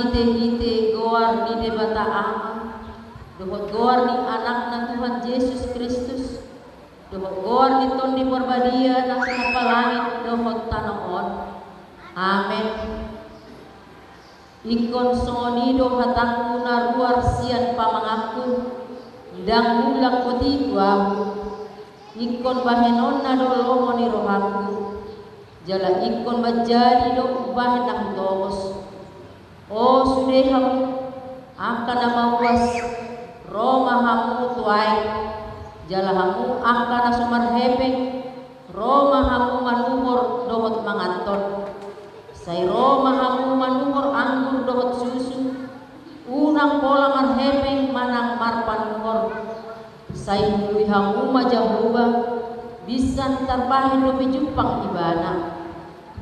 hite goar ni debata ama, dohot goar ni anak na Tuhan Yesus Kristus, dohot goar ni ton di perbadia na kumapalangit dohot tanoon. Amen. Ikon songonido hatangku na ruar sian pamangaku, dang mulak poti guaku, ikon bahenon na dolomo ni rohaku, jala ikon majadi do bahen nak togos. O sudehamu akan namawas Roma hamu tuai, jala hamu akan nasumar hepeng, Roma hamu manumor dohot manganton. Sai Roma hamu manumor anggur dohot susu, unang pola marhepeng manang marpanumor. Sai mului hamu majahuba, bisan tarpahin do pijupang ibana.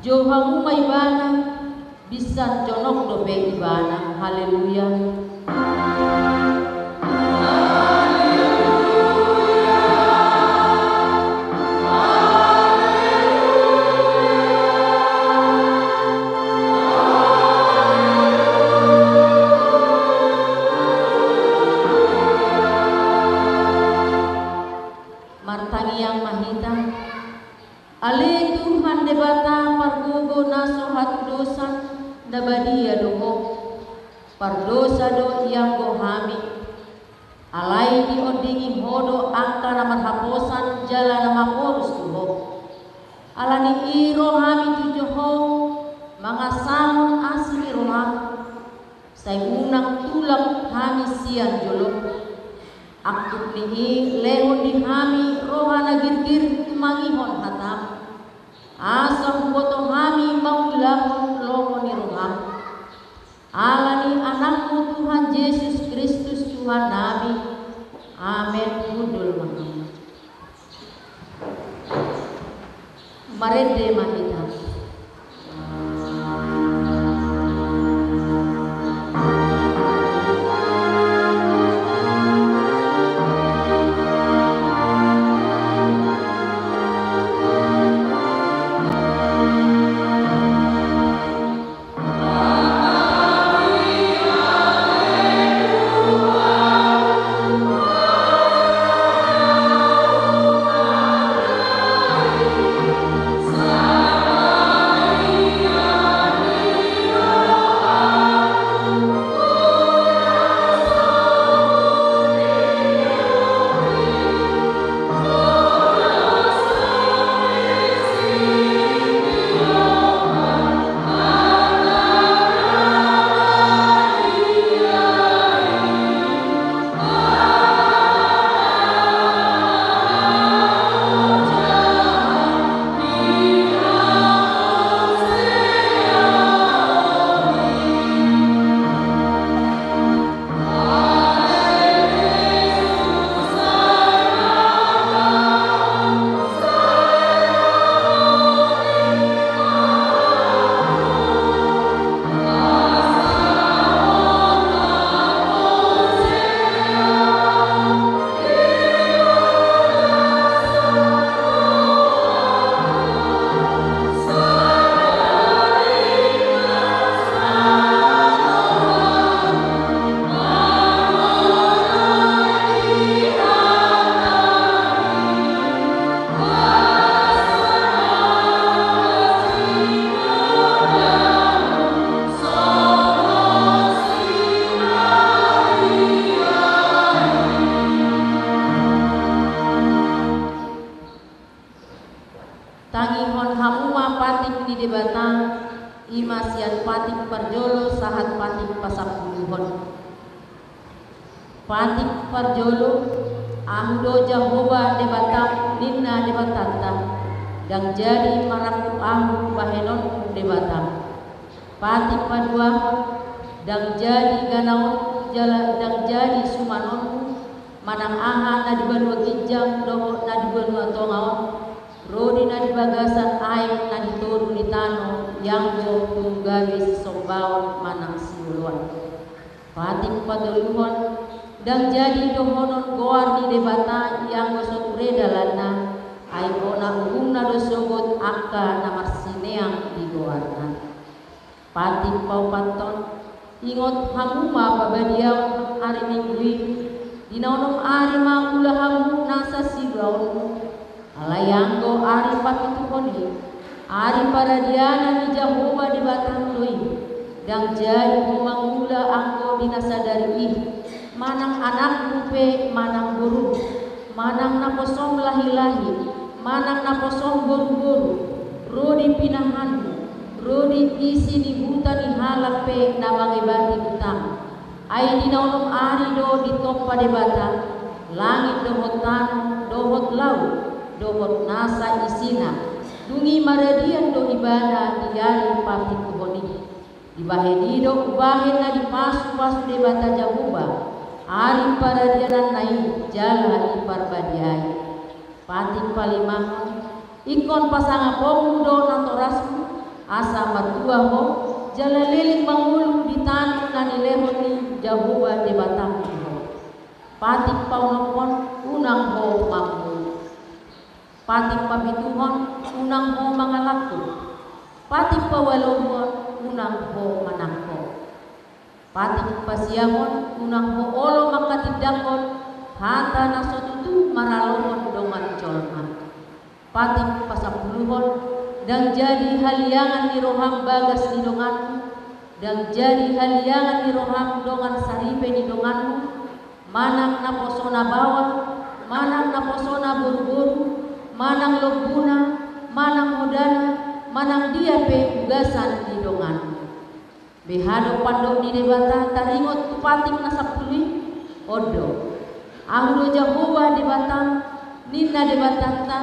Jo hamu maibana, bisan jonok do pe ibana. Haleluya. Ale Tuhan debata pargogo nasohat dosa dabadia dogo pardosa do yang gohami alai di odingi hodo angka nama haposan jala nama porus tuho alani iro hami tujoho mangasamun asli roham sai unang tulak hami sian jolo akut nihi lehon di hami rohana girgir tumangihon hatam asam boto hami maulahon lomo ni roham alani anakmu Tuhan Yesus Kristus Tuhan Nabi. Amen. Hudul Muhammad marede mahita. Tangihon hamuma patik di debatang imasian patik parjolo sahat patik pasapuluhon patik parjolo ahdo jahoba debatang ninna debatanta dan jadi maraku ahu bahenon debatang patik paduahon dan jadi ganaon jala dan jadi sumanon manang aha na dibanua kijang doho na dibanua tongaon rodi na dibagasan air na ditoru ni tano yang go tunggawis sombaon manang siuluan patik paduluhon dan jadi dohonon goar di debata yang go soture dalana ay ona ugungna do sogot akka na marsineang di goarna patik paupaton ingot hanguma babadiaw ari mingguin dinaonom ari mangula hamu nasa sigaon alayanggo ari papituhoni ari paradiana ni Jehovah di batang doi dang jadi mangula anggo dinasadari manang anak rupe manang guru manang naposom lahi-lahi manang naposom guru-guru rodi pinahanmu rodi isi di hutan ni halape na mangibati utang ay dinaonom ari do di topa de bata langit dohot tanong dohot laut dohot nasa isina dungi maradian do ibana diari papikuhoni dibaheni do ubahin na di pasu-pasu de bata Jehovah ari paradianan nai jala iparbadiai pating palimahon ikon pasangapomu do natorasmu asa mertua ho jala liling mangulung di tanah nani lehoni Jehovah de batang ho patik paunopon unang ho mampu patik pabituhon unang ho mangalaku patik pawalomon unang ho manangko patik pasiamon unang ho olo makatidakon hata nasotutu maralomon dongan colman patik pasapuluhon dan jadi haliangan di roham bagas di donganmu dan jadi haliangan di roham dongan saripe di donganmu manang naposona bawah manang naposona buru-buru manang lobuna manang modana manang diape ugasan di donganmu behado pandok di debata taringot tupating nasapuli odo angdo Jehovah di batang nina di batanta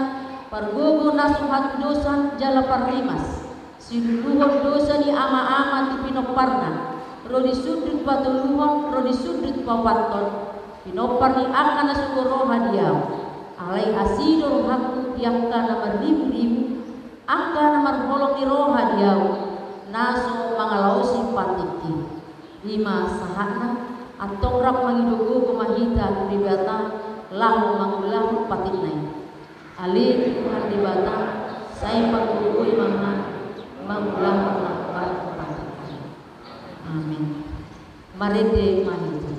pargogo nasuhat dosan jala parlimas siduluhon dosa ni ama-ama ti pinoparna rodi sudut patuluhon rodi sudut pawaton pinopar ni akan nasugoro hadiaw alay asido rohaku tiangka namar ribu-ribu angka namar holong ni roh hadiaw naso mangalausi patiki lima sahana atong rak mangidugo kumahita ribata lahu mangulahu patinay alih Tuhan di batang saya pagugui mangulang lakbar patikan amin marede mahita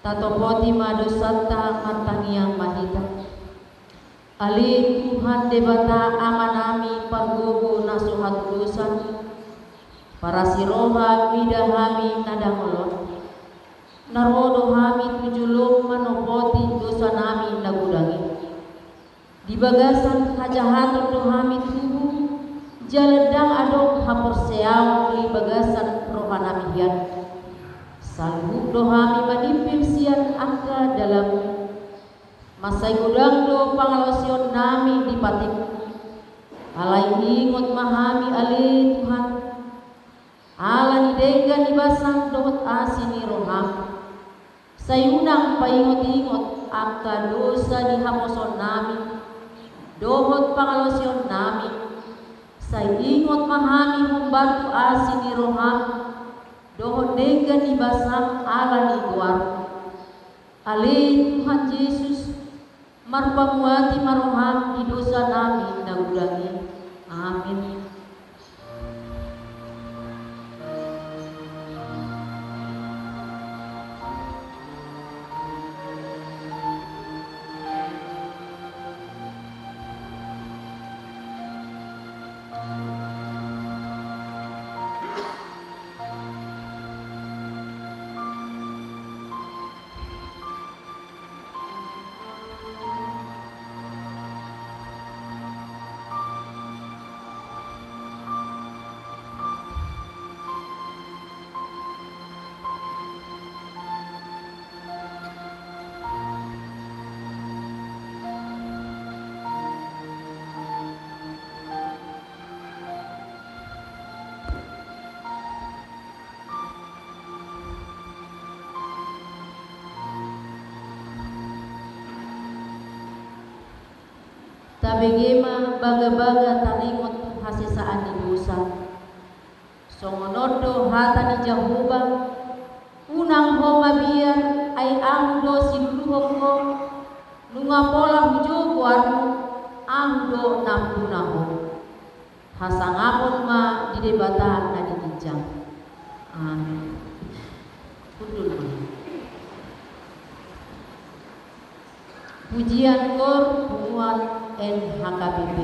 tatopoti madosata martangiang mahita ali Tuhan debata amanami pargogo nasuhat dosan para siroha midahami nadangolon narodo hami tujulung manopoti dosa nami nagudangi di bagasan hajahatun dohami tubuh jaledang adok haporseaw di bagasan rohanami hian salbu dohami madimpim sian angka dalam masai gudang do pangalosion nami di patik Alai ingot mahami ale Tuhan, ala ni dega ni basang dohot asini roham, sayunang paingot-ingot aka dosa di hamoson nami, dohot pangalosion nami, say ingot mahami membantu asini roham, dohot dega ni basang ala ni guar. Ale Tuhan Yesus, marpamuati maroham di dosa nami nagulangi. Amin. Tabegema baga-baga taningot hasisaan ni dosa. Songonodo hata ni Jehovah, unang homa biar ay angdo sinuluhong ko, nunga pola hujo buarmu, angdo nampunaho. Hasangapon ma di debata na dikinjang. Amin. Kundul ma. Pujian kor buat NHKBP.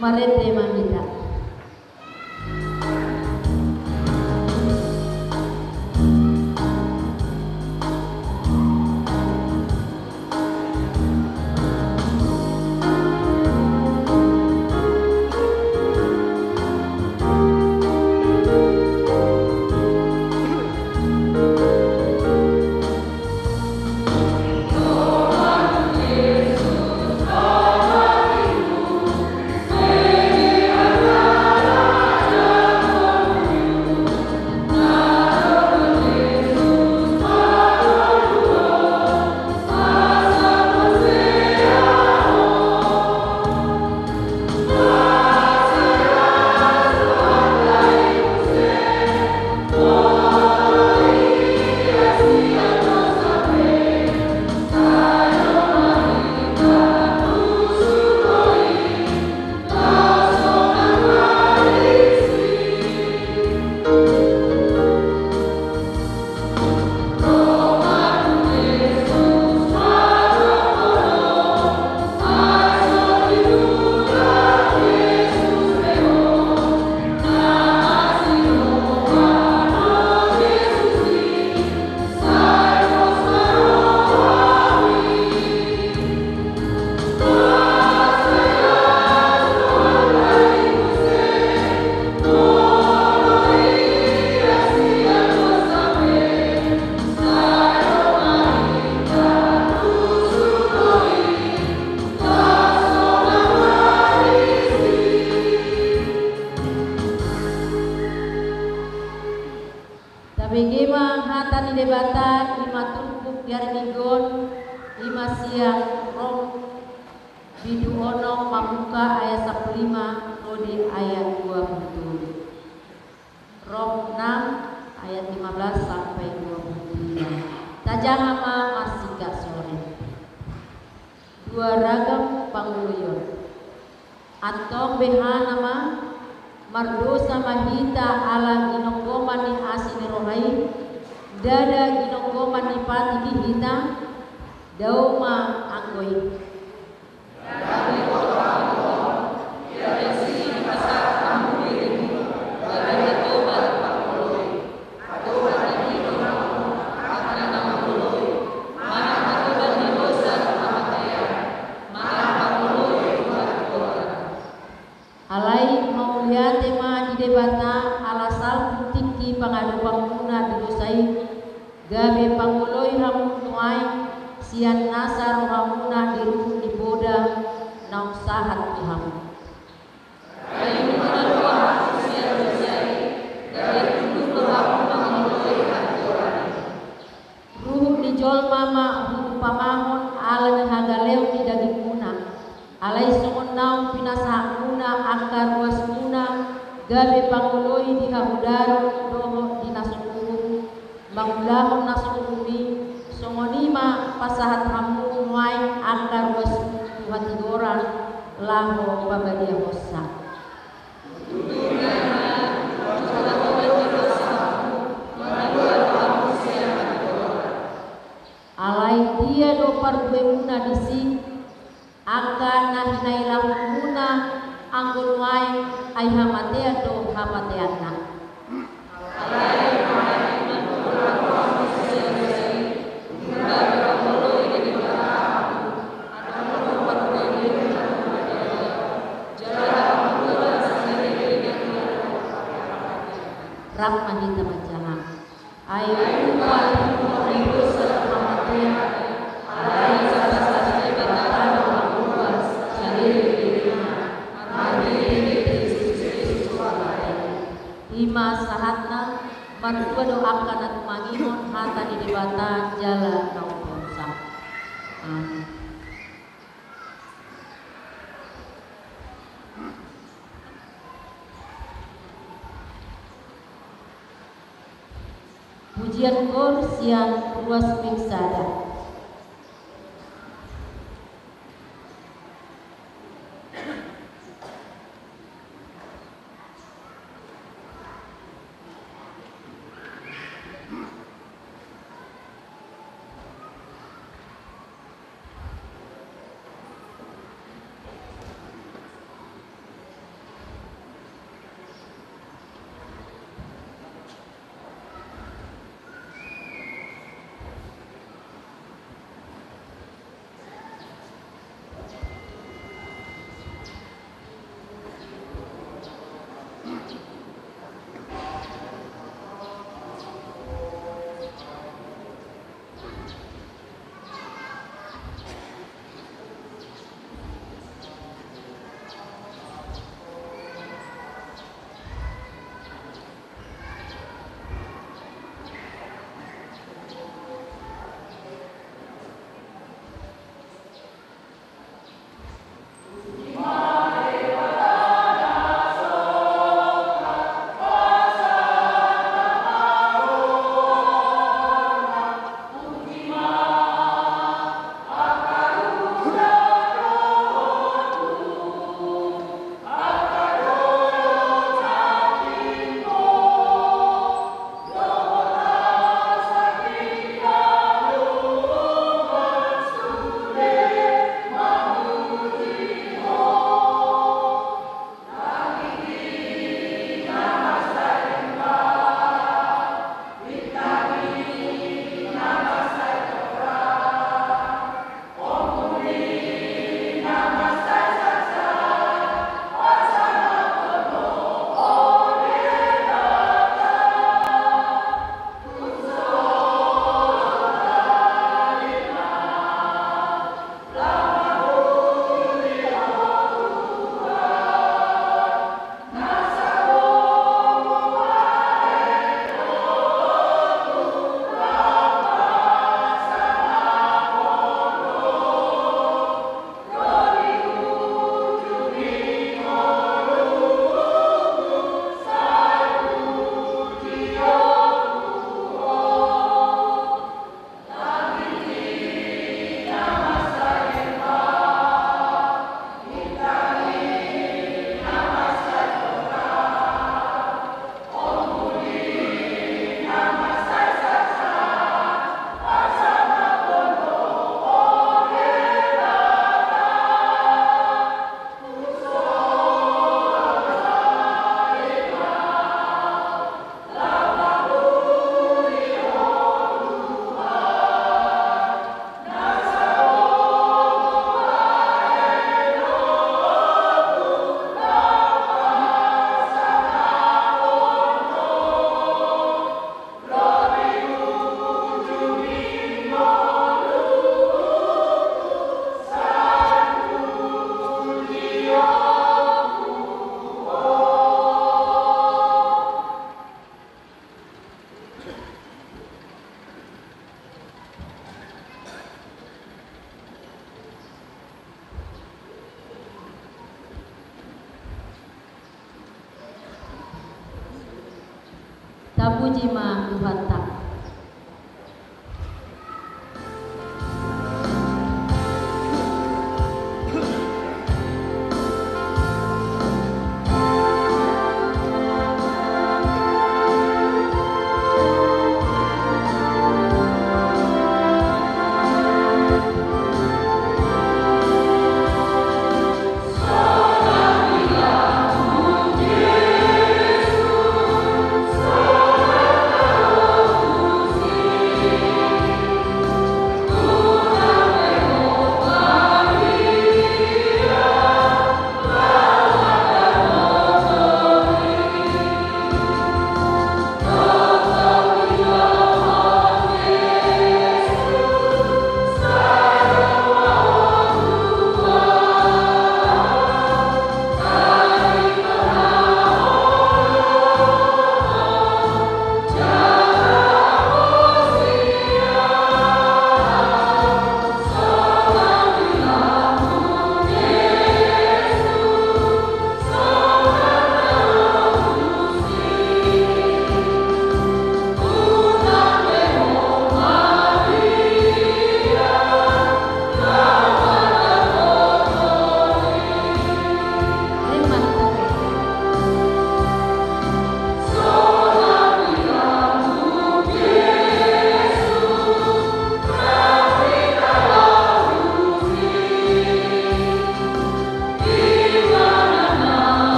Marete Manita. Tabegema hata ni debata lima tumpuk biar migon lima siang rom bidu ono mamuka ayat 15 kode ayat 27 rom 6 ayat 15 sampai 29 tajangama masika sore dua ragam panguluyon atong behanama mardosa mahita ala ginonggoman ni asini rohai dada ginonggoman ni pati gihita dauma anggoy dari orang dari sini pasar kamu dirimu dari tobat pakului atau dari orang akan nama pakului mana tobat di dosa pamataya mana pakului buat orang alai mauliate ma di debata alasal tiki pangadu panguna didosai gabe panguloi ramu tuai sian nasar ramuna diruh di boda naung sahat Tuhan ayu manalua sian dosai dari dulu ramu panguloi haturan ruh di jol mama ruh pamahon ala hagaleu di daging muna alai songon naung pinasa muna akar was muna gabe panguloi di habudaro doho di nasukuru mangulahon nasukuri songonima pasahat hamu muai akar was Tuhan tidoran laho babadia hosa alai dia do pargue muna disi akan nahinai lahu muna anggun muai ai hamatea do hamateana rahmanita majaha ayu wa ibu seramatea alai sabasane batado pangubas cari dirinya lima sahatna berdua doakan atau mangimon hata di debata jala nauponsa amin. Pujian kor siang ruas piksada Tapuji ma Tuhan tak.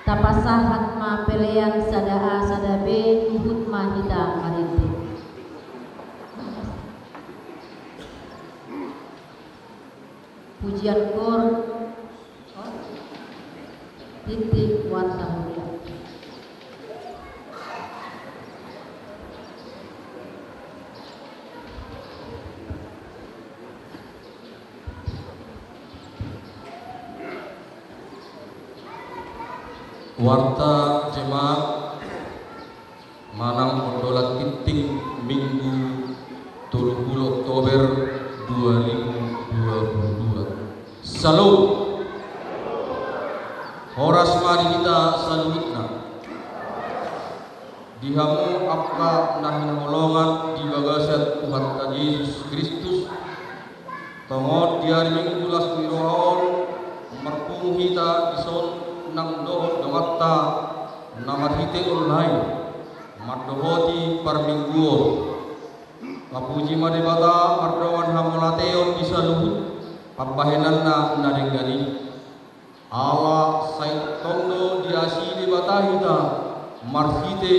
tapasahat ma pelean sada A sada B tuhut ma hita marinte. Pujian kor titik warta mulia. Warta jemaat Manang Pondolat Kinting Minggu 30 Oktober 2022. Salam. Horas mari kita salutna. Dihamu akka nahin holongan di bagasat Tuhan Yesus Kristus. Tongod diari minggu las wirohaon marpung hita ison nang dohot dongatta namarhite online mardohoti parmingguon kapuji madebata mardawan hamolateon bisa luhut pabahenanna nadenggani ala sai tondo diasili batahita marhite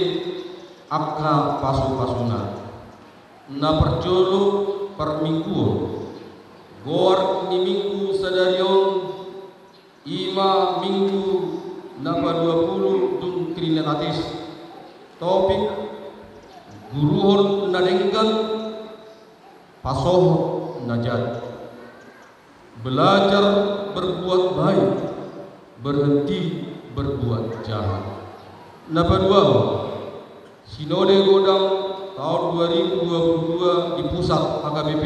akka pasu-pasuna na perjolo parmingguon goar ni minggu sadarion Ima minggu napa 20 dun krinatatis topik guruhon nadenggan pasoh najat belajar berbuat baik berhenti berbuat jahat napa 2 Sinode Godang tahun 2022 di pusat HKBP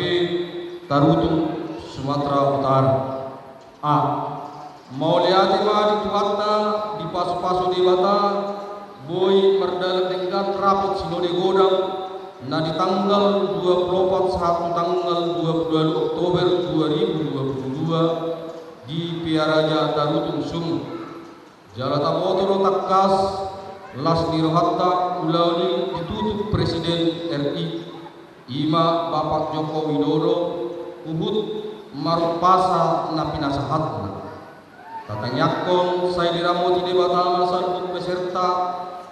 Tarutung Sumatera Utara. A. Mau lihat di Tuhatta di pasu-pasu di bata boy merdalam dengan rapot Sinode Godang na di tanggal 24 satu tanggal 22 Oktober 2022 di Piaraja Tarutung Sum Jalata Motoro Takkas Las Nirohatta Ulauni ditutup Presiden RI Ima Bapak Joko Widodo Uhud marupasa na pinasahatna tatanyakon say diramo ti debatama salbut peserta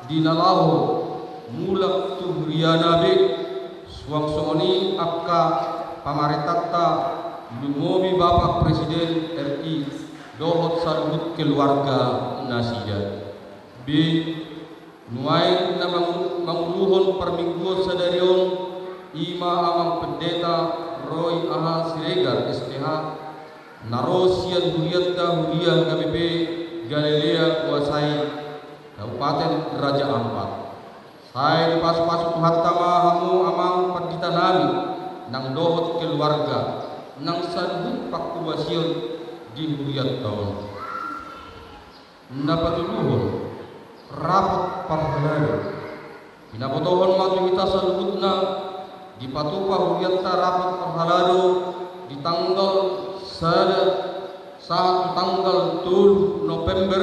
dinalaho mulak tu hurianabe suang sooni akka pamaritatta lumobi Bapak Presiden RI dohot salbut keluarga nasida B nuai na manguluhon permingguan sadarion ima amang pendeta Roy Aha Siregar STH Narosian Huriatta Huriah KBP Galilea Kuasai Kabupaten Raja Ampat. Saya pas-pas Tuhan hamu amang pendita nami nang dohot keluarga nang sadhut paktuasion di Huriatta. Napatuluhon rapot parhalaya. Pinabotohon matu kita salhutna di patupa Huriatta rapot parhalado di tanggal saat tanggal 2 November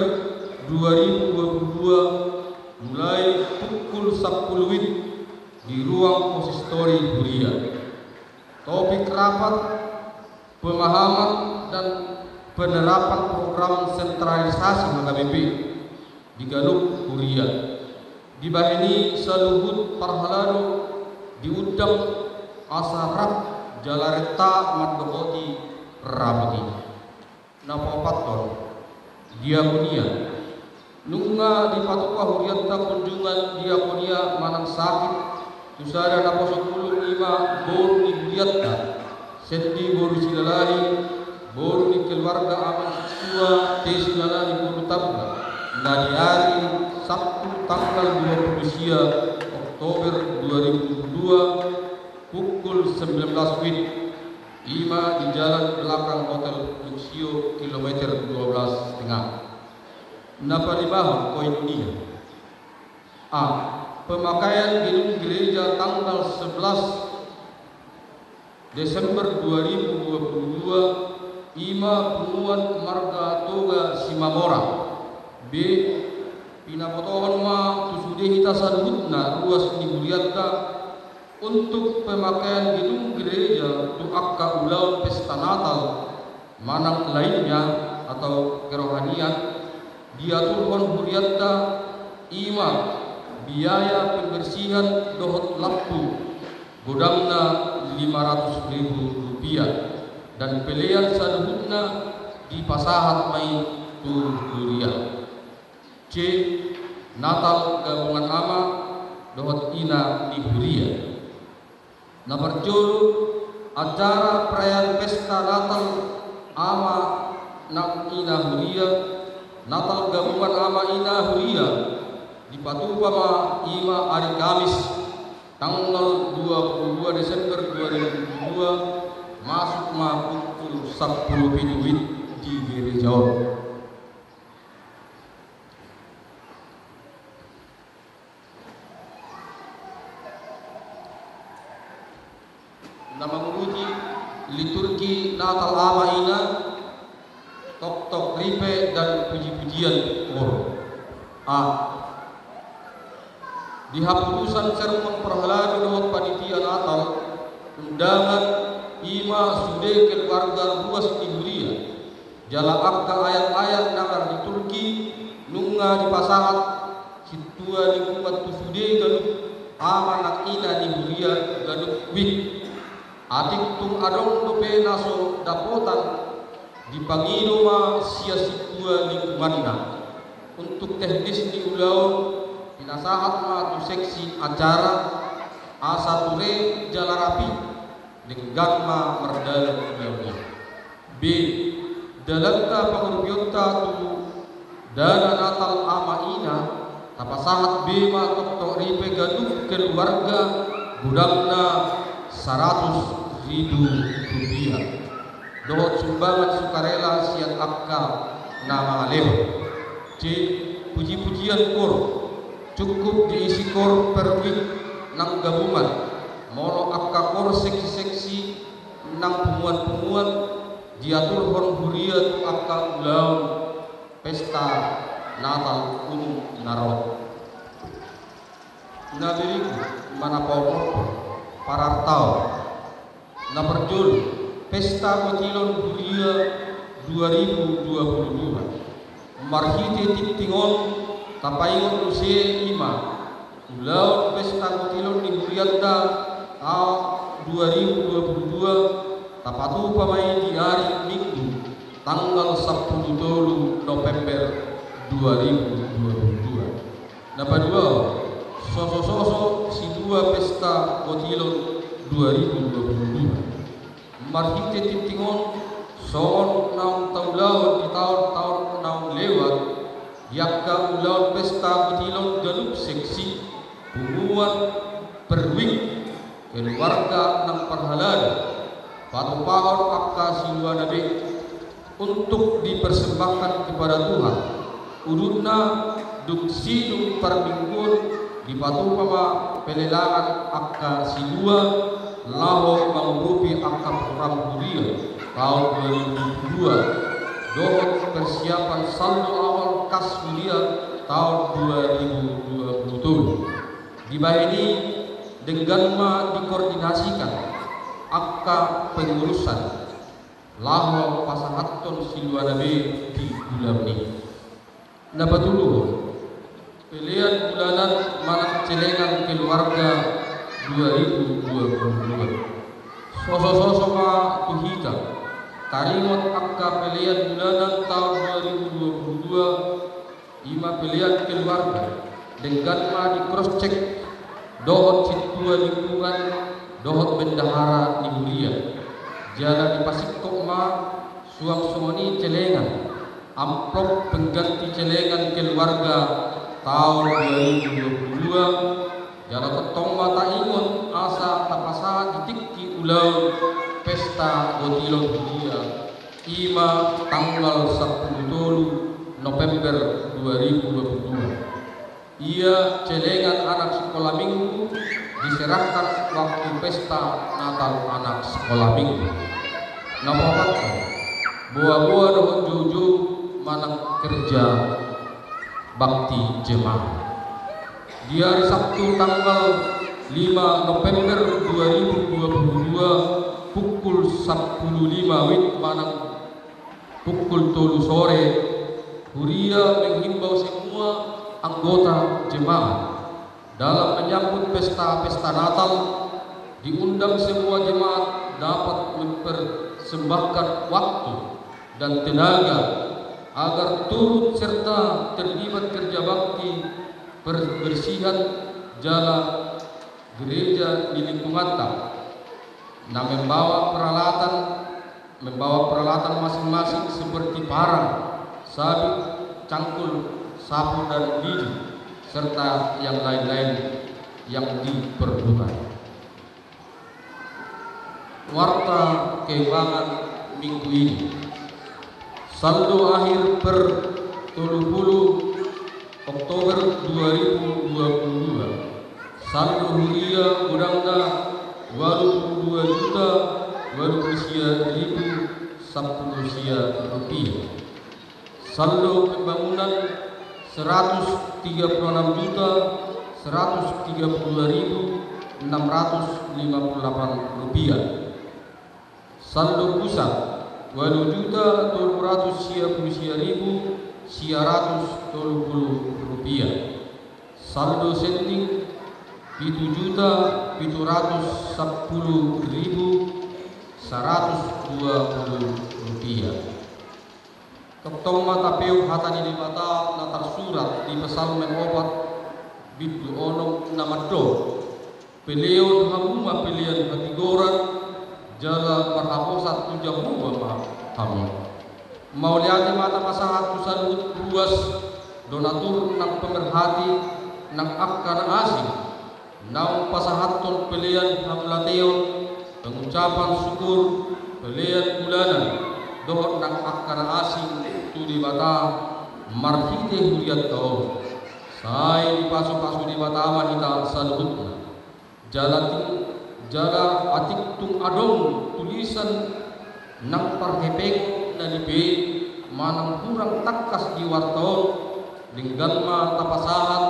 2022 mulai pukul 10 WIB di ruang konsistori Huria. Topik rapat pemahaman dan penerapan program sentralisasi HKBP di Galuh Huria. Dibahini saluhut parhalado diundang asarat jalareta maddohoti rabati napopaton diakonia nunga di patupa huriatta kunjungan diakonia manang sakit tusada naposokulu ima boru ni huriatta sendi boru silalahi boru ni keluarga aman tua te silalahi boru tabla na di hari Sabtu tanggal 20 Oktober 2022 pukul 19 WIB Ima di jalan belakang Hotel Luxio kilometer 12,5. Napa dibahas poin ini? A. Pemakaian gedung gereja tanggal 11 Desember 2022 Ima Pumuan Marga Toga Simamora. B. Pinapotohon ma tusudehi tasadhutna ruas ni Huriatta untuk pemakaian gedung gereja untuk akka ulau pesta Natal manang lainnya atau kerohanian diaturkan huriatta ima biaya pembersihan dohot lampu godamna 500.000 rupiah dan pilihan saduhutna di pasahat mai Turia. C. Natal gabungan ama dohot ina di Huria. Nomor juru acara perayaan pesta Natal ama nak ina Huria, Natal gabungan ama ina Huria di Patupama ima hari Kamis tanggal 22 Desember 2022 masuk pukul 10 WIB di gereja. Nama menguji liturgi Natal ama ina tok-tok ripe dan puji-pujian kor. A. Di haputusan sermon perhelatan dohot panitia Natal undangan ima sude keluarga ruas di Huria jala akta ayat-ayat nakar liturgi nunga di pasahat situa di kumat tu sude galup ama nak ina di Huria galup wik atik tung adong dope naso dapotan di pangino ma sia situa lingkunganna untuk teknis di ulau pinasahat ma tu seksi acara asa ture jala rapi dengan ma merdal ulaunya. B. Dalanta pangurbiota tu dana Natal ama ina tapasahat B ma tok ripe gaduh keluarga gudamna 100.000 rupiah dohot sumbangan sukarela siat akka nama aleh. C. Puji-pujian kor cukup diisi kor per week nang gabungan moro akka kor seksi-seksi nang pumuan-pumuan diatur hon huria tu akka ulau pesta Natal narot. Nabiriku mana parar tau na perjul pesta kotilon huria 2022 marhite titingon tapaingon use ima ulau pesta kotilon di hurianda tahun 2022 tapatu pamai di hari Minggu tanggal 10 November 2022. Dapat dua sosok si dua pesta kotilon 2022 marhite titingon soon naung taulaw di tahun-tahun naung lewat yakka ulau pesta kotilon galup seksi pumuan perwing keluarga ng perhalal patupahon akka silwa nabi untuk dipersembahkan kepada Tuhan udutna duksidung perminggun di patupama pelelangan akka silwa laho mangrupi akka perang huria tahun 2022 dohot persiapan saldo awal kas huria tahun 2027 dibahini dengan dikoordinasikan akka pengurusan laho pasahaton silwanabe di bulan ini. Nabatulu pilihan bulanan manang celengan keluarga 2022 sosok-sosok tuhita tarimot akka pilihan bulanan tahun 2022 ima pilihan keluarga dengan di cross check dohot situa lingkungan dohot bendahara di Huria jala di Pasikok ma suang sumoni celengan amplop pengganti celengan keluarga tahun 2022 jala ketong mata ingon asa tapasa ditikki ulau pesta kotilon Huria ima tanggal 10 November 2022 ia celengan anak sekolah minggu diserahkan waktu pesta Natal anak sekolah minggu. Nomor 4 buah-buah dohon juju manang kerja bakti jemaah di hari Sabtu tanggal 5 November 2022 pukul 10.05 wit manang pukul 3 sore Huria menghimbau semua anggota jemaat dalam menyambut pesta-pesta Natal, diundang semua jemaat dapat mempersembahkan waktu dan tenaga agar turut serta terlibat kerja bakti pembersihan jalan gereja di lingkungan dan membawa peralatan masing-masing seperti parang, sabit, cangkul, sapu dan lidi serta yang lain-lain yang diperlukan. Warta keuangan minggu ini. Saldo akhir per 30 Oktober 2022. Saldo huria gudangna 22.010.10 rupiah. Saldo pembangunan 133.132.658 rupiah. Saldo pusat 20.210.130 rupiah. Saldo sending 7.710.120 rupiah. Ketom matapeu hatani di mata natar surat di pesal mengobat bidu onong namado peleon hamuma pelian hatigoran jala marhaposat tujamu bama hamu mauliane mata masahat tusan ruas donatur nang pemerhati nang akkana asing nang pasahaton pelian hamlateon pengucapan syukur pelian bulanan dohot nang akkana asing tu di bata marhite huriat tau sai di pasu-pasu di bata wanita saluhutna jala atik tung adong tulisan nang parhepek na lipe manang kurang takas di wartaon linggan ma tapasahat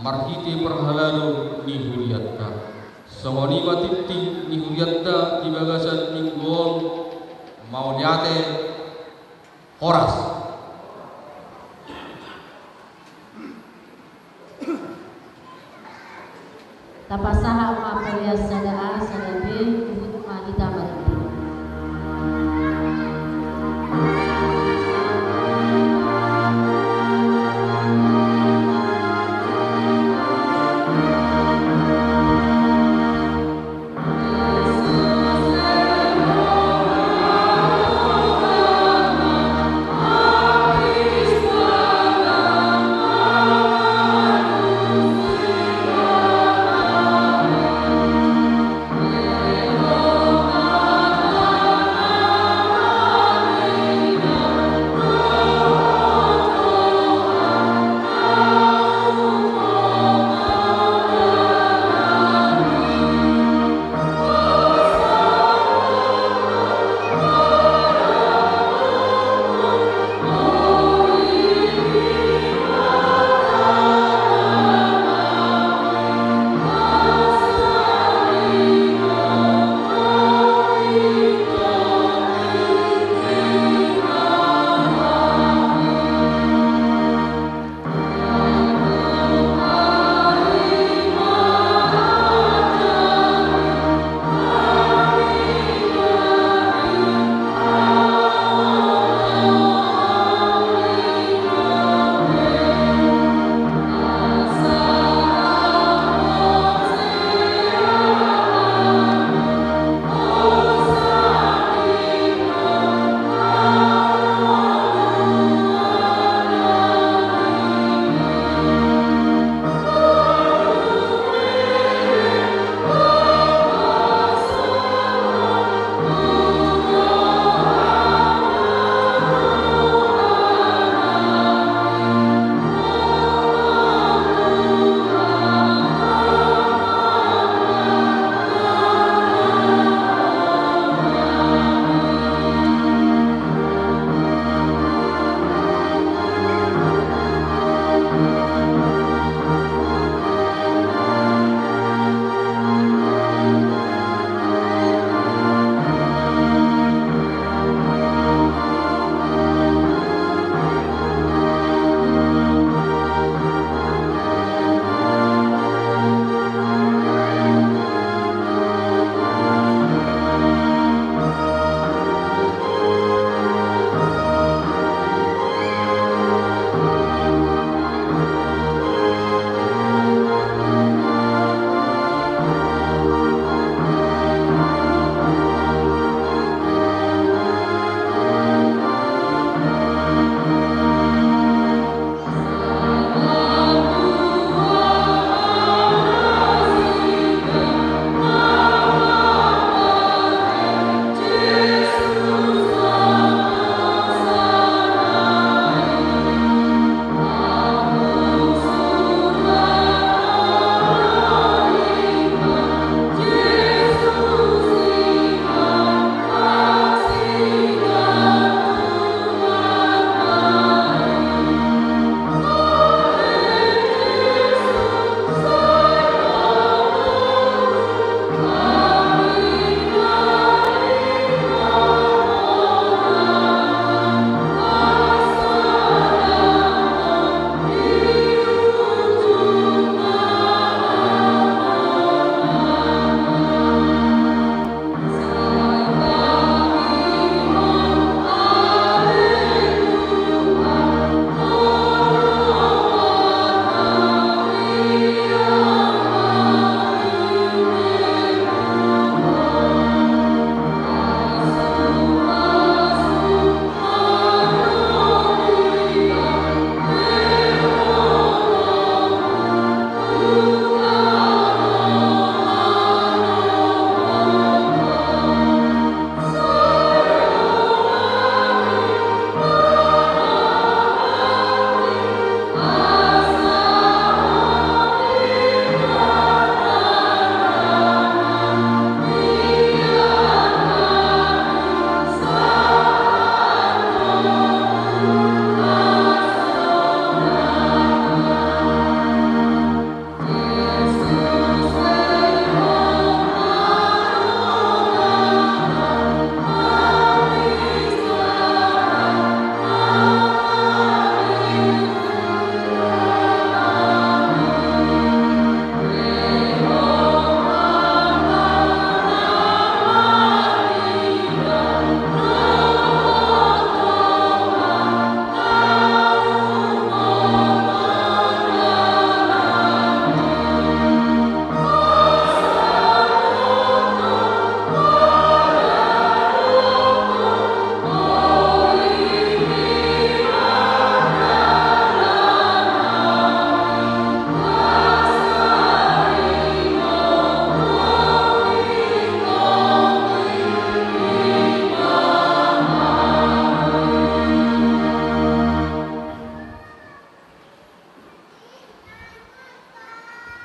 marhite perhalalo ni huriatka songoni matitti ni huriatta di bagasan mingguon mau liate horas tapasaha ma palias sada A sada B ubut ma kita mariti. Oh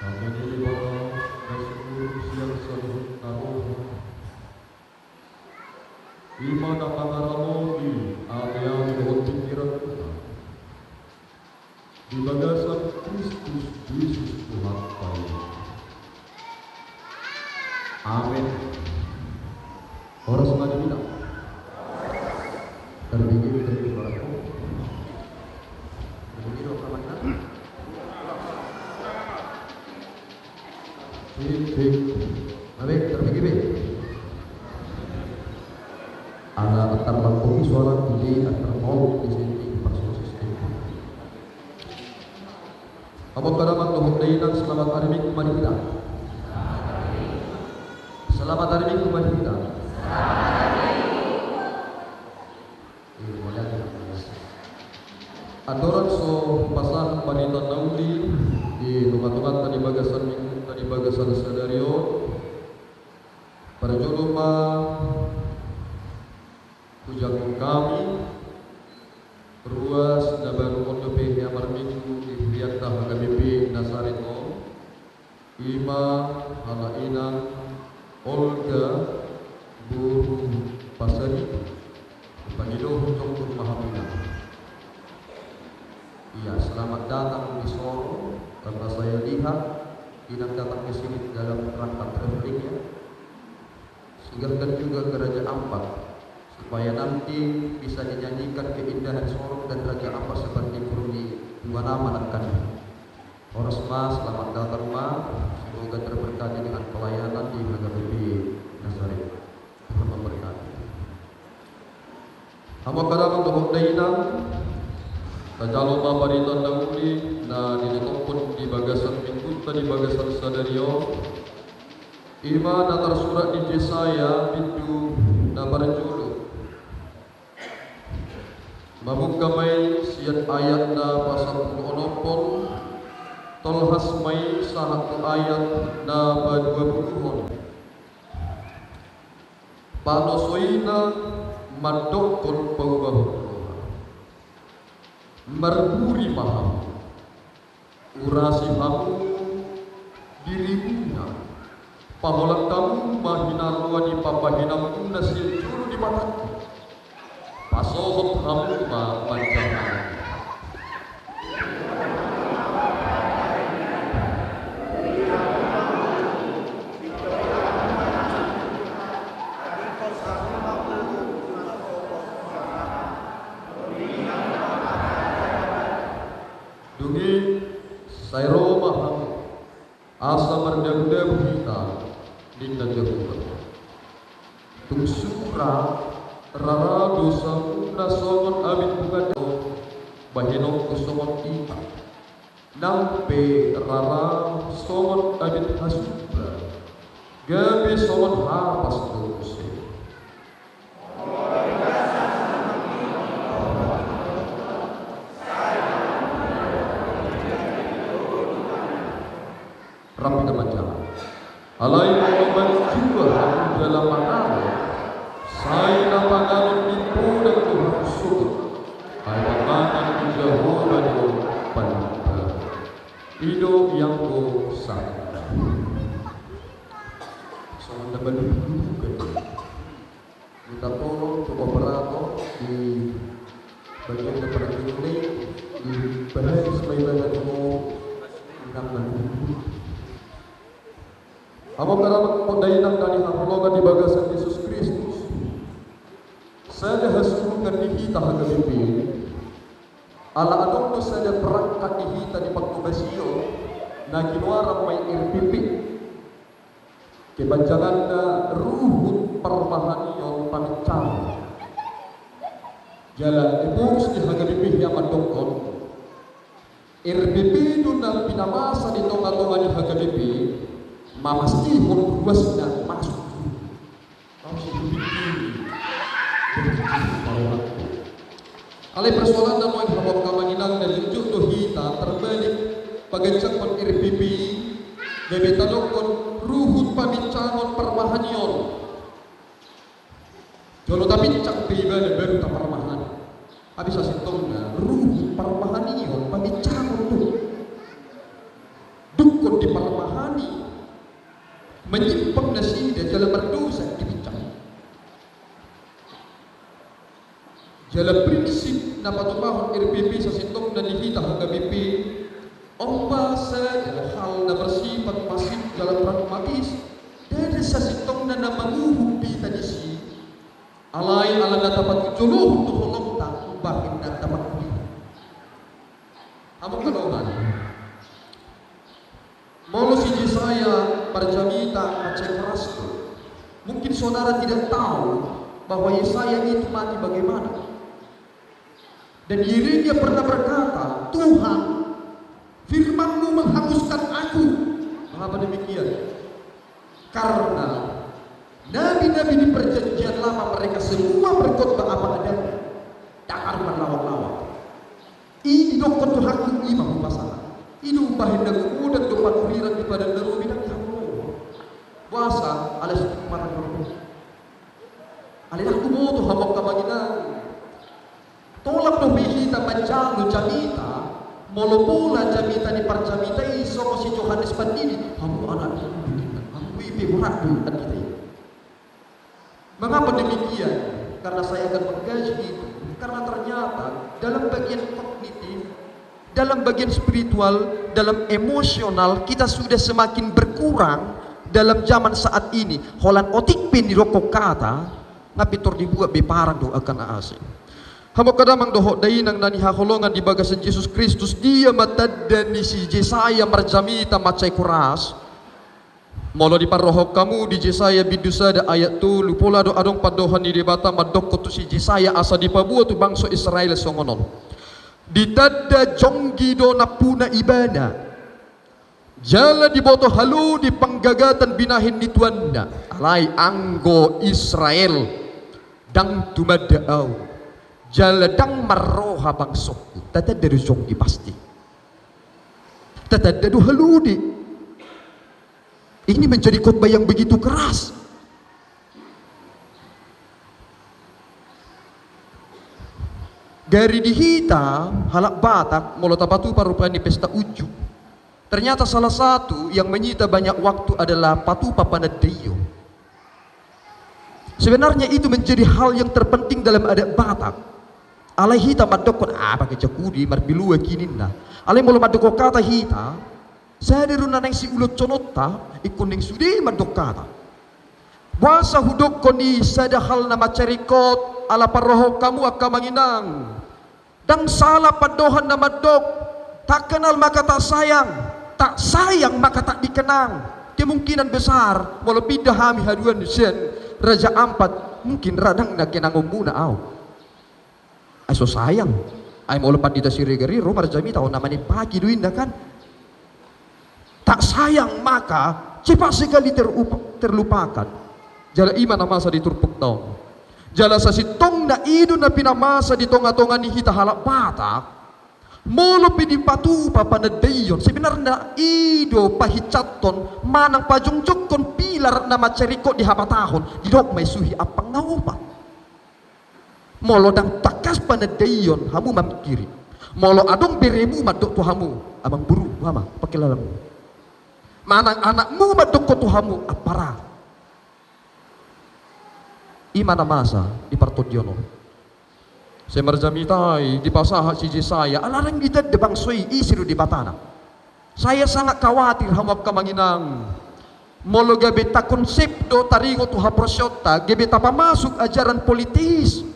Kami dibawah Rasul siang saluh taruh Imana pangaramodi area dohon pikiran Tuhan di bagasan Kristus Yesus Tuhan kami. Amin. Orang sengaja bilang terbingit dari suaraku terbingit apa mana? Cik Amin, terbingit ada antar lampu suara tinggi antar mau di sini masuk sistem. Apa karaman Tuhan Dainan selamat hari Minggu mari kita. Selamat hari Minggu mari kita. Aturan so pasang panita nauli di rumah-rumah tadi bagasan Minggu tadi bagasan sadario para joloma Ujang kami ruas nabaru ondope amar minggu di Prianta HKBP Nasarito Ima Halaina Olga Buru Pasari Pangido Jongkur Mahamina. Iya, selamat datang di Solo karena saya lihat tidak datang ke sini dalam rangka traveling ya. Singgahkan juga ke Raja Ampat supaya nanti bisa dinyanyikan keindahan Sorong dan Raja Ampat seperti Kurni dua nama akan. Horas Mas, selamat datang Mas. Semoga terberkati dengan pelayanan di HKBP Nazaret. Tuhan memberkati. Hamba kadang untuk Dainang, kajalo maparitan dahuli na dinitongkon di bagasan minggu di bagasan sadario. Ima na tersurat di Jesaya pintu na baranjulo. Mabuk kamay siat ayat na pasal onopon tolhas may sahatu ayat na badua puluhon panosoina madokon pagbahuloha marburi maham urasi hamu dirimunya paholat kamu mahinarua di papahinamu nasil juru di mataku pasohot hamu ma panjangan. Dungi sayro maham asa merdem kita dinda jahuka tungsura rara dosa na somon amin bukado bahino kusomon ita nampe rara somon amin hasubra gabi somon hapas dose rapi teman jalan alai momen juga dalam makam saya napanganon itu dan Tuhan syukur ayat mangan Jehovah di panita ido yang ko sana sama dapat dulu kita tolong coba operator di bagian depan ini di bahaya supaya mau mengambil apa karamat padainang kali hapologa di bagasan Yesus Kristus. Saya hasulkan dihita HKBP. Ala adong saja perangkat dihita di Pagkubasio na kinuara may RPP. Kebanjangan na ruhut parmahaniyon pamicang. Jalan ibus di HKBP yang madongkon. RPP doon na pinamasa di tonga-tonga di HKBP. Mamasti pun ruasnya masuk. Alai persoalan nama yang habab kamanginang dan lucu tu hita terbalik pagancak pun RPP debetalokon ruhut pamiccangon permahanion. Jolo tapi cak tiba le baru tak permahan. Habis asintongna ruhut permahanion pamiccangon tu. Dukun diparamahani, menyimpang nasida jala berdosa dibincang. Jala prinsip na patumahon RPP sa sintong na dihita hangga BP ombasa jala hal na bersifat pasif jala pragmatis dari sa sintong na manguhupi tadi si alay ala na dapat ujuluh tuhulong tak ubahin na dapat kita. Amang kalaunan molo si Yesaya Marjamita Macekarasto, mungkin saudara tidak tahu bahwa Yesaya itu mati bagaimana. Dan Yeremia pernah berkata, Tuhan, firman-Mu menghanguskan aku. Mengapa demikian? Karena nabi-nabi di perjanjian lama mereka semua berkhotbah apa adanya. Dakar berlawak-lawak. Ini dokter Tuhan imam pasangan. Ini umpahin dan kemudian depan uriran di badan daru bidang kamu. Puasa alas marah berbuat. Alilah kumoto habang kabaginan. Tolak no bihita manjalo jamita, molopula jamita ni parjamita iso ko si Johannes Pandini, hamu anak ini, hamu ipi muradu dan kita ini. Mengapa demikian? Karena saya akan menggaji itu. Karena ternyata dalam bagian kognitif, dalam bagian spiritual, dalam emosional kita sudah semakin berkurang dalam zaman saat ini. Holan otik pin di rokok kata, ngapitor dibuat beparang do akan asing. Hamo kadamang doho dainang nani hakolongan di bagasan Yesus Kristus dia matadda ni si Yesaya Marjamita macay kuras. Molo di parohok kamu di Yesaya bidusada ayat tu lupola do adong padohan ni debata madok tu si Yesaya asa di pabuo tu bangso Israel songonon. Ditadda jonggi do napuna ibana. Jala di boto halu di panggagatan binahin ni tuanda. Alay anggo Israel dang tumadaaw. Jaladang maroha bangsok tata dari jonggi pasti tata dadu haludi. Ini menjadi khotbah yang begitu keras. Dari dihita halak Batak molo tapatu parupani pesta uju. Ternyata salah satu yang menyita banyak waktu adalah patupa panadrio. Sebenarnya itu menjadi hal yang terpenting dalam adat Batak. Alai hita madokon apa kecakudi marbilua kininna. Alai molo madoko kata hita, saya deruna neng si ulut conota ikun neng sudi madok kata. Bahasa hudok koni sada hal nama cerikot ala paroho kamu akamanginang. Dan salah padohan nama dok tak kenal maka tak sayang maka tak dikenang. Kemungkinan besar molo pindah hami haduan sen Raja Ampat mungkin radang na kenangom muna aw. Ay so sayang. Ay mo lepat dita sirigari Romar Jamita o naman pagi duin na kan. Tak sayang maka cepat sekali terlupakan. Jala iman na masa diturpuk taon. Jala sa sitong na ido na pinamasa di tonga-tonga ni hita halak Batak. Molo pinipatupa panadayon. Sebenarnya ido pahicaton manang pajungjok kon pilar na macerikot di hapatahon. Didok may suhi apang naupa. Molo dang takas panadayon hamu mamikiri. Molo adong beremu madok tu hamu amang buru mama pakilalamu. Manang anakmu madok ko tu hamu apara. Imana masa di partodyono. Semarjamitai di pasaha si Yesaya alarang kita debang soi isiru di batana. Saya sangat khawatir hamu kamanginang. Molo gabeta konsep do taringo tu haprosyota gabeta pamasuk ajaran politis.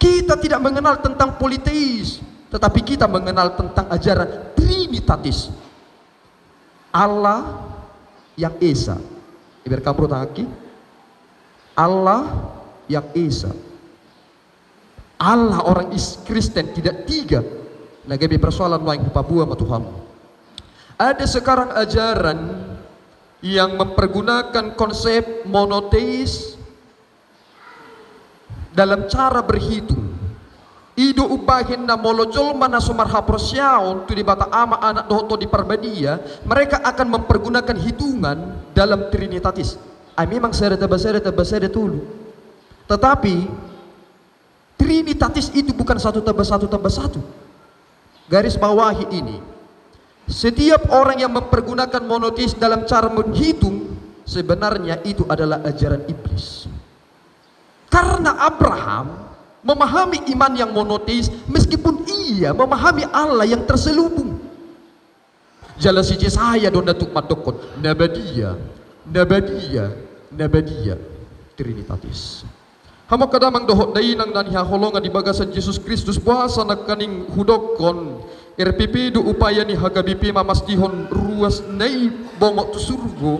Kita tidak mengenal tentang politeis, tetapi kita mengenal tentang ajaran trinitatis. Allah yang Esa. Ibar kamu tangki. Allah yang Esa. Allah orang Kristen tidak tiga. Nagabi persoalan lain Papua sama Tuhan. Ada sekarang ajaran yang mempergunakan konsep monoteis dalam cara berhitung. Ido ubahin na molojol mana sumarha prosyaon tu di bata ama anak dohoto di parbadia, mereka akan mempergunakan hitungan dalam trinitatis. Memang sereta tulu. Tetapi trinitatis itu bukan satu tambah satu. Garis bawahi ini. Setiap orang yang mempergunakan monoteis dalam cara menghitung, sebenarnya itu adalah ajaran iblis. Karena Abraham memahami iman yang monoteis meskipun ia memahami Allah yang terselubung. Jala si saya don datuk matokon nabadia trinitatis. Hamo kadamang dohot dainang dan holongan di bagasan Yesus Kristus puasa nakaning hudokon RPP do upaya ni hagabipi mamastihon ruas nai bongok tu surgo.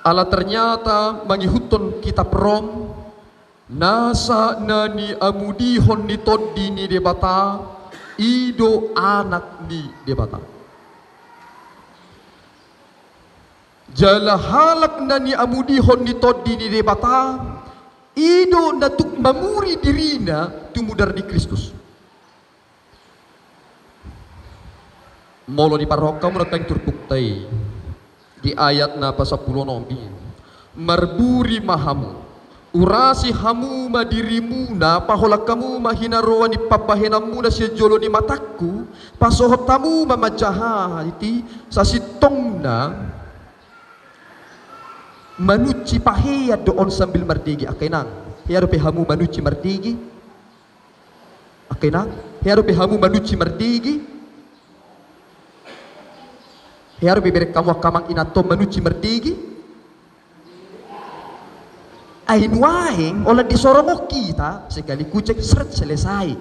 Ala ternyata mangihuton kitab Rom nasa nani amudihon ni toddi ni debata ido anak ni debata jala halak nani amudihon ni toddi ni debata ido natuk mamuri dirina tumudar di Kristus. Molo di parokam ratang turbuktai di ayat na pasapuluh nombi marburi mahamu urasi hamu madirimu na pahola kamu mahinaroan ni papahenamu na siya jolo ni mataku pasohot tamu mamajaha iti sasitong na manuci paheya doon sambil mardigi akay nang hiyaro pe hamu manuci mardigi akay nang hiyaro pe hamu manuci mardigi hiyaro pe berek kamu kamang inato manuci mardigi ay nuahing olah disorongok kita sekali kucek seret selesai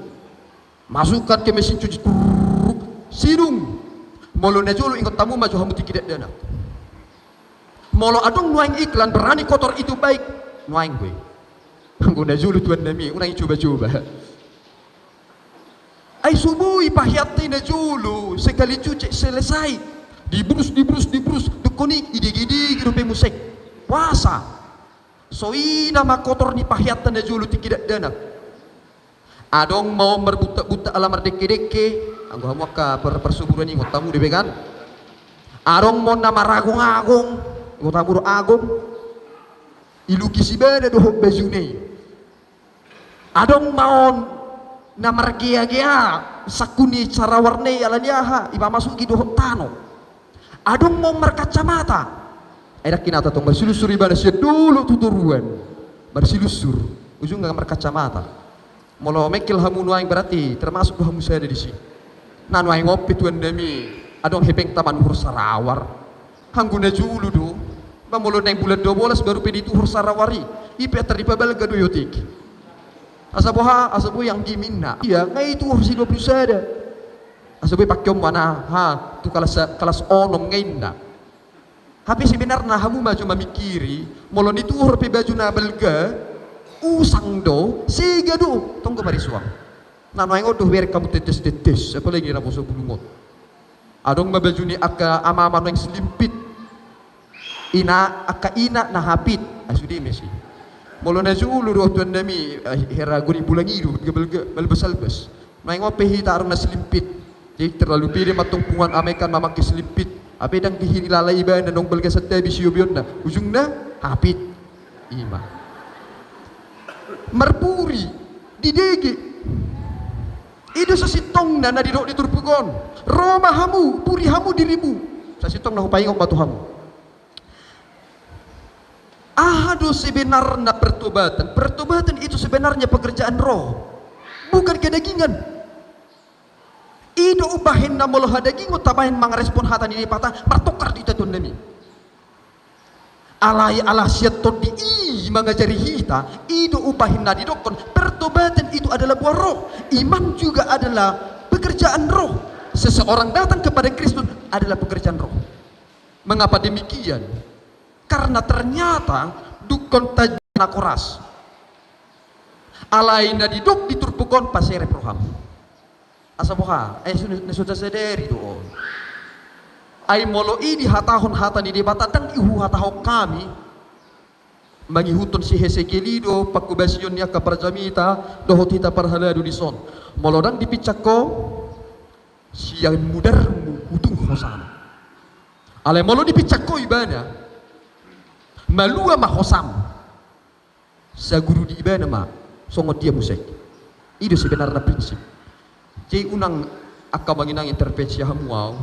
masukkan ke mesin cuci sidung molo najulu ingot tamu maju hamu tikidak dana molo adong nuahing iklan berani kotor itu baik nuahing gue anggo najulu tuan nami unang coba-coba ay subui pahyati najulu sekali cuci selesai dibrus dukoni idig-idig rupe musik puasa soina makotor ni pahyatan na julu tikidak danak adong mau merbuta-buta alamar deke-deke anggo hamu ka persuburan ingot tamu debe kan adong mau nama ragung-agung ingot tamu agung ilukisi beda dohok bajune adong mau nama gia-gia sakuni cara warnai alaniaha iba masuki dohok tano adong mau merkacamata enak kinata tong bersilusur ibadah sia dulu tuturuan bersilusur ujung nggak berkacamata molo mekil hamu nuaing berarti termasuk hamu saya ada di sini nah nuaing ngopi tuan demi adong hepeng taman hur sarawar hangguna julu do molo neng bulan 12 baru pedi tuhur sarawari ipe teripabal gado yotik asabu yang diminna iya ngai itu hur si 20 sada asabu pakyom mana ha tu kelas onom ngainna tapi sebenarnya hamu maju memikiri molon itu huruf baju na belga usang do sega do tunggu mari suang nano yang odoh wer kamu tetes apalagi na boso bulungot adong mabaju ni aka ama yang selimpit ina na hapit asudi mesi molon na julu do tuan nami hera guni bulangiru belga balbas nang ngopehi tarung na selimpit jadi terlalu pire matungpungan amekan mamaki selimpit apa yang dihilalai iba na nong belga satta bisiyobion na ujung na hapit ima merpuri didege itu sasitong na nadidok di turpugon roma hamu puri hamu dirimu sasitong na hupayong batu hamu ahado sebenarnya pertobatan itu sebenarnya pekerjaan roh bukan kedagingan ido ubahin na molo hadaging utabahin mga respon hatan ini patah martokar di tatun nami alay alasyat to di mga jari hita ido ubahin na di dokon pertobatan itu adalah buah roh iman juga adalah pekerjaan roh seseorang datang kepada Kristus adalah pekerjaan roh mengapa demikian karena ternyata dukon tajana koras alay na di dok diturpukon pasere proham asaboha sudah sadari doon ay molo di hatahon hatan di batang ihu hatahon kami mangihuton si Hesekelido pakubasyon niya kaparjamita dohot hita parhalado di son molo dang dipicak ko siyang mudarmu utung hosam alay molo dipicak ko ibana malua mahosam sa guru di ibana ma songot dia musek itu sebenarnya prinsip jadi unang akka manginang intervensi hamuau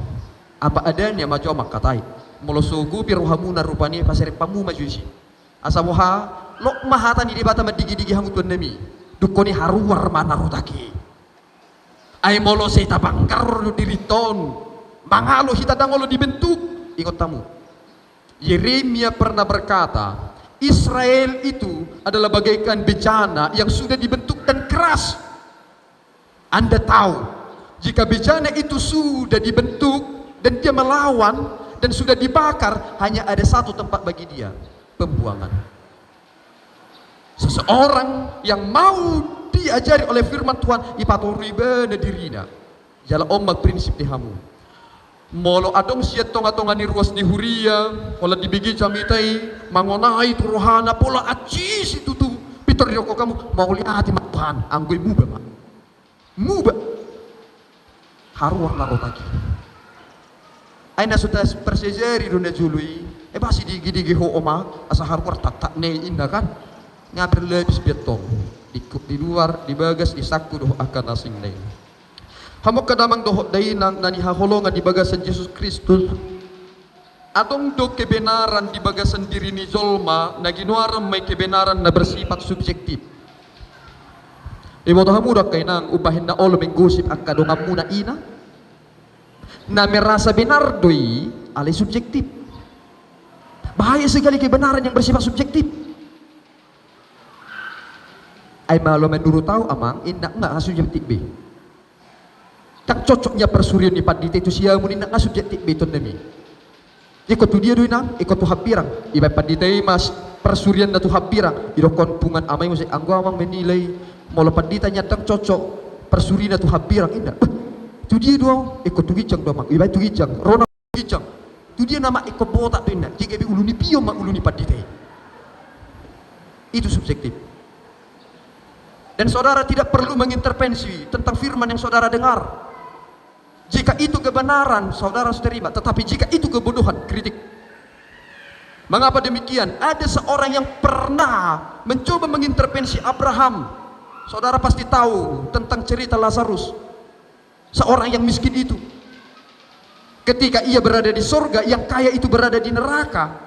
apa adanya majo makatai molosugu biru hamuna rupani pasere pamu majusi asamuha lok mahatan di bata madigi-digi hangu tuan nami dukoni haruar mana rutaki ay molo seta bangkar lu diriton mangalo hita dangolo dibentuk ingat tamu Yeremia pernah berkata Israel itu adalah bagaikan bejana yang sudah dibentuk dan keras. Anda tahu jika bejana itu sudah dibentuk dan dia melawan dan sudah dibakar, hanya ada satu tempat bagi dia, pembuangan. Seseorang yang mau diajari oleh firman Tuhan ipatori bena dirina jala omak prinsip di hamu molo adong siya tonga-tonga ni ruas ni huria wala dibigi camitai mangonai turuhana pola acis itu tu pitor yoko kamu mau lihat Tuhan anggoy muba muba haruar na rotaki ay nasuta persejeri do na jului basi digi-digi ho oma asa haruar tak ne indah kan ngapir lebis biatong di luar di bagas di saku doh akan asing lain hamok kadamang doh dai nang nani haholonga di bagasan Yesus Kristus atong do kebenaran di bagasan diri ni Zolma na ginuaran may kebenaran na bersifat subjektif imo to hamudak kay nang ubahin na olo menggosip ang kadungam muna ina na merasa benar doi alay subjektif bahaya sekali kebenaran yang bersifat subjektif ay malo menurut tahu amang indak enggak subjektif B tak cocoknya persurian di pandita itu siya mo indak enggak subjektif B ton demi ikut tu dia doina ikut tu hapirang iba pandita mas persurian na tu hapirang idokon pungan amay mo say anggo amang menilai molo pandita nya tak cocok persurian na tu hapirang indak tu dia do ikut tu gijang do mang iba tu gijang rona gijang tu dia nama ikut botak tu indak jika bi uluni pio mak uluni pandita itu subjektif. Dan saudara tidak perlu mengintervensi tentang firman yang saudara dengar. Jika itu kebenaran, saudara harus terima. Tetapi jika itu kebodohan, kritik. Mengapa demikian? Ada seorang yang pernah mencoba mengintervensi Abraham. Saudara pasti tahu tentang cerita Lazarus. Seorang yang miskin itu. Ketika ia berada di surga, yang kaya itu berada di neraka.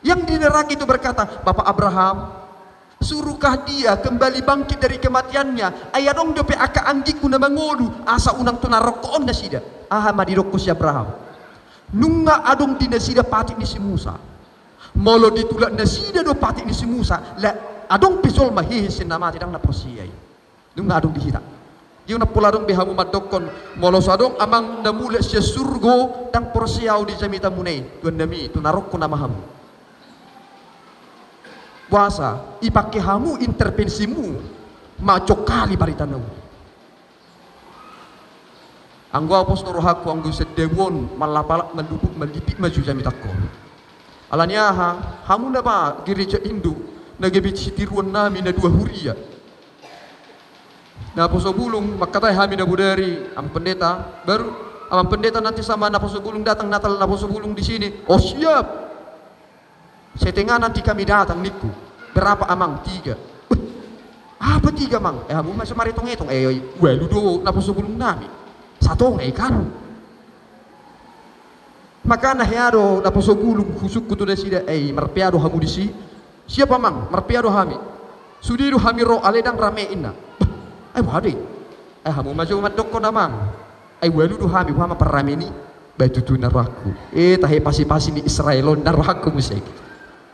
Yang di neraka itu berkata, Bapak Abraham, suruhkah dia kembali bangkit dari kematiannya ayah dong dope aka anggiku na mangodu asa unang tunarokon na sida aha madirokko si Abraham nunga adong dinasida pati ni si Musa molo ditulak na sida do pati ni si Musa la adong pisol mahihisin na mati dang naposiyay nunga adong dihita yung napuladong bihamu madokon molo sadong amang namula siya surgo dang porsiyaw di jamita munay tuan nami tunarokko na mahamu puasa ipake hamu intervensimu maco kali baritanamu anggo apostol rohaku anggo sedewon malapalak mendukuk melipik maju jamitako alanya hamu na ba gereja Indo nagebit sitiruan nami na dua huria na poso bulung makatay hami na budari ang pendeta baru ang pendeta nanti sama na poso bulung datang natal na poso bulung di sini oh siap setengah nanti kami datang niku berapa amang 3 apa 3 mang hamu masih mari tong etong welu do na poso bulung nami satu kan maka na hiado na poso bulung husuk kutu desida marpiado hamu disi siapa mang marpiado hami sudiru hami ro aledang rame inna wadi hamu masih madokko na mang welu do hami hama parame ni batutu naraku tahe pasi-pasi ni Israelon naraku musik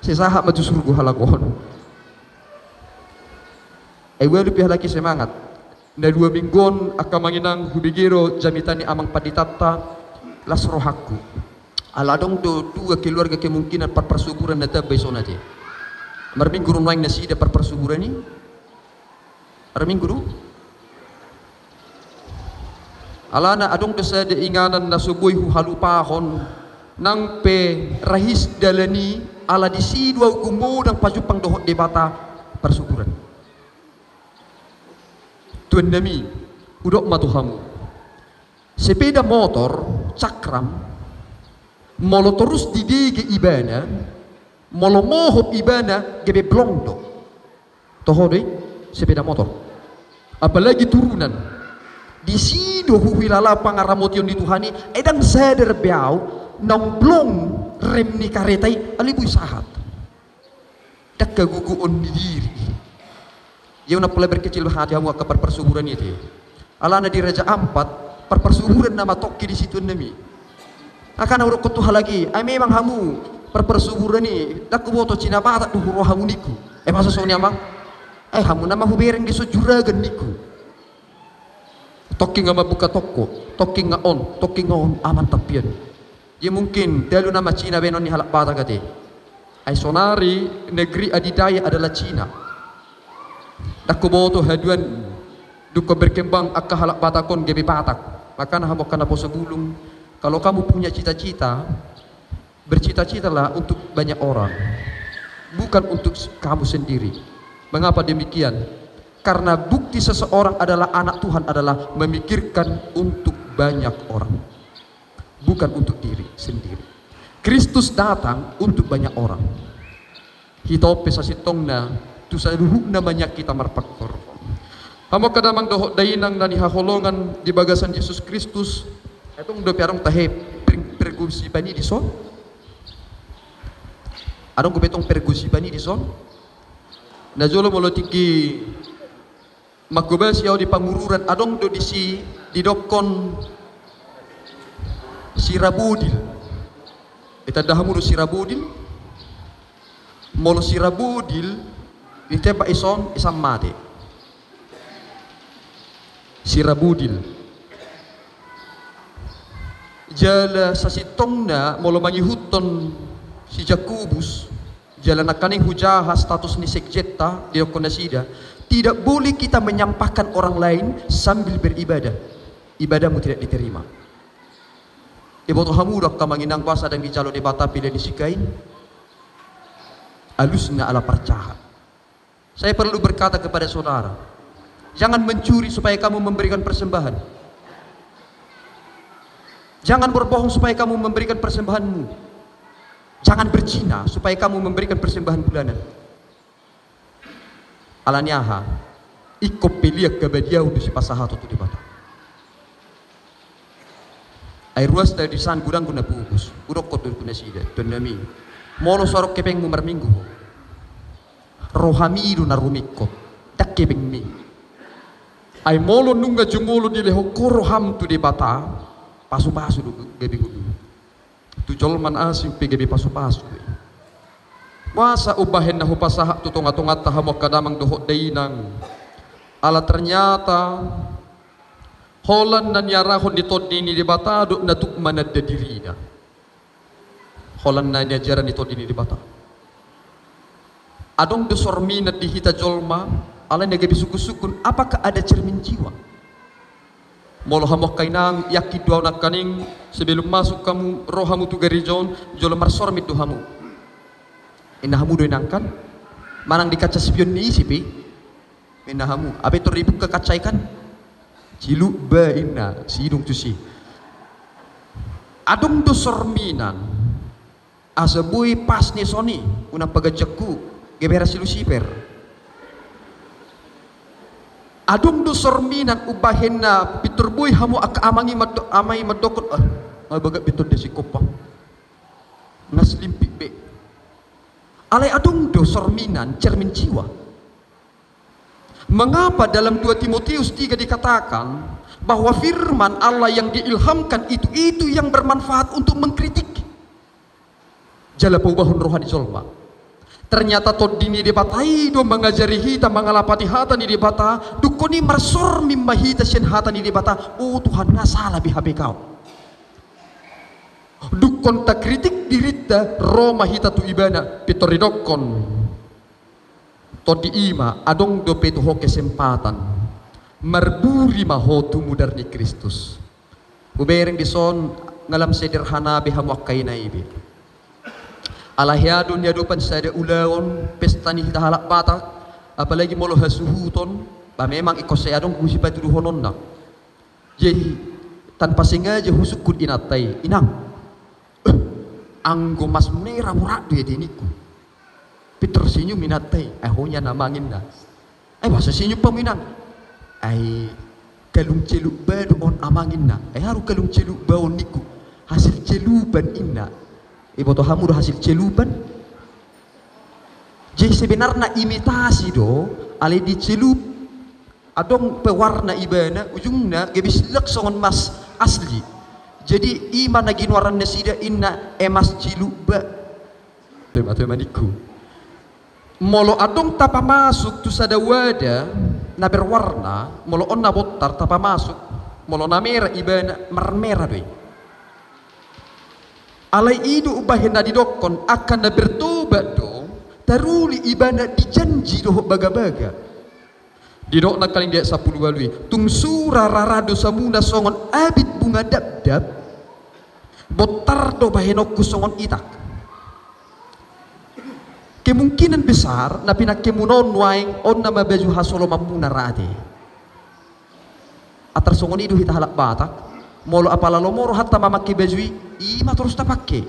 sesahak maju surga halagon welu pihak lagi semangat na 2 minggon akan manginang hubigiro jamitani amang paditata lasrohaku aladong do 2 keluarga kemungkinan persuburan na tabay sonate marming guru naing nasida persuburan ni marming guru alana adong desa de inganan na subuy halupahon nang pe rahis dalani ala di sidwa gumudang pajupang dohot debata persuburan tuan nami udok matuhamu sepeda motor cakram molo terus didege ibana molo mohop ibana gebe blondo tohodoi sepeda motor apalagi turunan Di sido huwilala pangaramotion di Tuhani edang sadar biao nang blong rem ni karetai alibuy sahat. Dak kaguguon di diri. Yung napala berkecil hati hamu ke persuburan itu. Alana di Raja Ampat persuburan nama tokki di situ nami. Akan urut kutuh lagi. Ay memang hamu persuburan ni dak kuboto Cina batak duhuro hamu niku. Masa sonya mang? Hamu nama hubereng di sojuragan niku. Tokki nga mabuka toko, tokki nga on aman tapian. Ya mungkin dalu nama Cina benon ni halak bata kate. Ay sonari negeri adidaya adalah Cina. Dakuboto haduan duko berkembang akka halak batakon gebe batak. Maka nahamok kana po sebulung. Kalau kamu punya cita-cita, bercita-citalah untuk banyak orang, bukan untuk kamu sendiri. Mengapa demikian? Karena bukti seseorang adalah anak Tuhan adalah memikirkan untuk banyak orang, bukan untuk diri sendiri. Kristus datang untuk banyak orang. Hitope sa sitongna tu sa duhug namanya kita marpakor. Hamo kadamang dohok dainang na nihaholongan di bagasan Yesus Kristus. Etong do piarong tahe pergusi bani di son. Adong kubetong pergusi bani di son. Najolo molotiki makubas yaw di pangururan adong do di dokon Sirabudil. Itadahamu do Sirabudil. Molo Sirabudil diteba ison isam mate. Sirabudil. Jala sa sitongna molo mangihuton si Jakubus. Jala nakaning hujaha status ni sekjeta di dokon nasida. Tidak boleh kita menyampahkan orang lain sambil beribadah. Ibadahmu tidak diterima. Iboto hamudak kamanginang kuasa dan dicalo di bata pilih disikain. Alusna ala percahan. Saya perlu berkata kepada saudara, jangan mencuri supaya kamu memberikan persembahan. Jangan berbohong supaya kamu memberikan persembahanmu. Jangan berzina supaya kamu memberikan persembahan bulanan. Alanyaha ikop peliak kabadiau du si pasahato tu di bata. Ay ruas dari san gudang guna pugus. Urok kot dur kuna sida tonami. Molo sorok kepeng mu marminggu. Rohamiru na rumikot. Tak kepeng mi. Ay molo nunga jumolo di leho koroham tu di bata. Pasu-pasu du gabi gudu. Tu jolman asing pe gabi pasu-pasu. Masa ubahin na hupasahak tutunga-tungat tahamok kadamang dohot dainang. Ala ternyata holan na niyarahon dito dini di bata do na tukman na dadirina. Holan na niyajaran dito dini di bata. Adong dosormi na dihita jolma ala nagabi sukun-sukun apakah ada cermin jiwa? Molo hamok kainang yakid duaw na kaning sebelum masuk kamu rohamu tu garijon jolo marsormit duhamu. Inahamu do inangkan manang di kaca spion ni isipi inahamu abe to ribuk ke kacai kan cilu ba inna sidung tu si adung do sorminan asabui pas ni soni una pagajakku gebera si Lucifer adung do sorminan ubahen na piturboy hamu ak amangi amay madokot ay baga bitud de si kopang ngaslimpik be alai adung do sorminan cermin jiwa. Mengapa dalam 2 Timotius 3 dikatakan bahwa firman Allah yang diilhamkan itu yang bermanfaat untuk mengkritik. Jala paubahun rohani jolma. Ternyata todini debatai do mengajari hita mengalapati hata ni debata dukoni marsor mimma hita sen hata ni debata oh Tuhan ngasalah bihabe kau. Dukon tak kritik dirita Roma hita tu ibana pitoridokon todi ima adong do petu ho kesempatan marburi mahotu mudar ni Kristus bubereng dison ngalam sederhana bihamwak kaina ibi alahyadun yadupan sada ulawon pesta ni hita halak batak apalagi molo hasuhuton ba memang ikos adong kusipatu duhonon na jadi tanpa sengaja husukun inatai inang anggo mas munera murak dia diniku Peter senyum minatai ahonya namangin na ay masa senyum paminang ay kalung celuk badu on amangin na haru kalung celuk baon niku hasil celupan inna iboto hamu do hasil celupan jadi sebenarnya imitasi do ale di celup adong pewarna ibana ujungna gebis lek songon mas asli jadi iman lagi nuaran nasida inna emas celuk ba teman-teman niku molo adong tapa masuk tu sada wada na berwarna molo onna botar tapa masuk molo na merah ibana merah doi alai idu ubahin na didokon akan na bertobat do taruli ibana dijanji do baga-baga didok na kaling dia 10 walui tung sura rarado samuna songon abit bunga dab-dab botar do bahenokku songon itak kemungkinan besar na pinakkemunon waing on na mabaju hasolo mamuna rade atar songon idu hita halak batak molo apala lomoro hatta mamaki bajui ima terus tapakke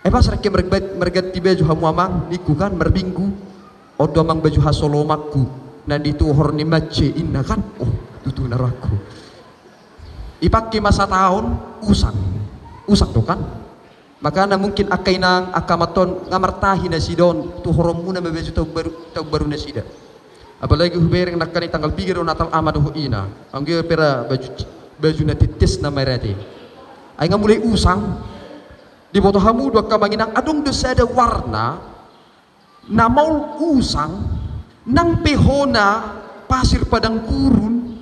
pas rakke mergati baju hamu amang niku kan merbinggu odo amang baju hasolo makku nandi tuhor ni macce inna kan tutu naraku ipakke masa tahun usang do kan makanya mungkin akai nang akamaton ngamartahi na sidon tu horom muna mabeju tau baru na sida apalagi hubereng nakani tanggal 3 Natal amado ina angge pera baju na titis na merati ay nga mulai usang di boto hamu do kamanginang adong do sada warna na maul usang nang pehona pasir padang gurun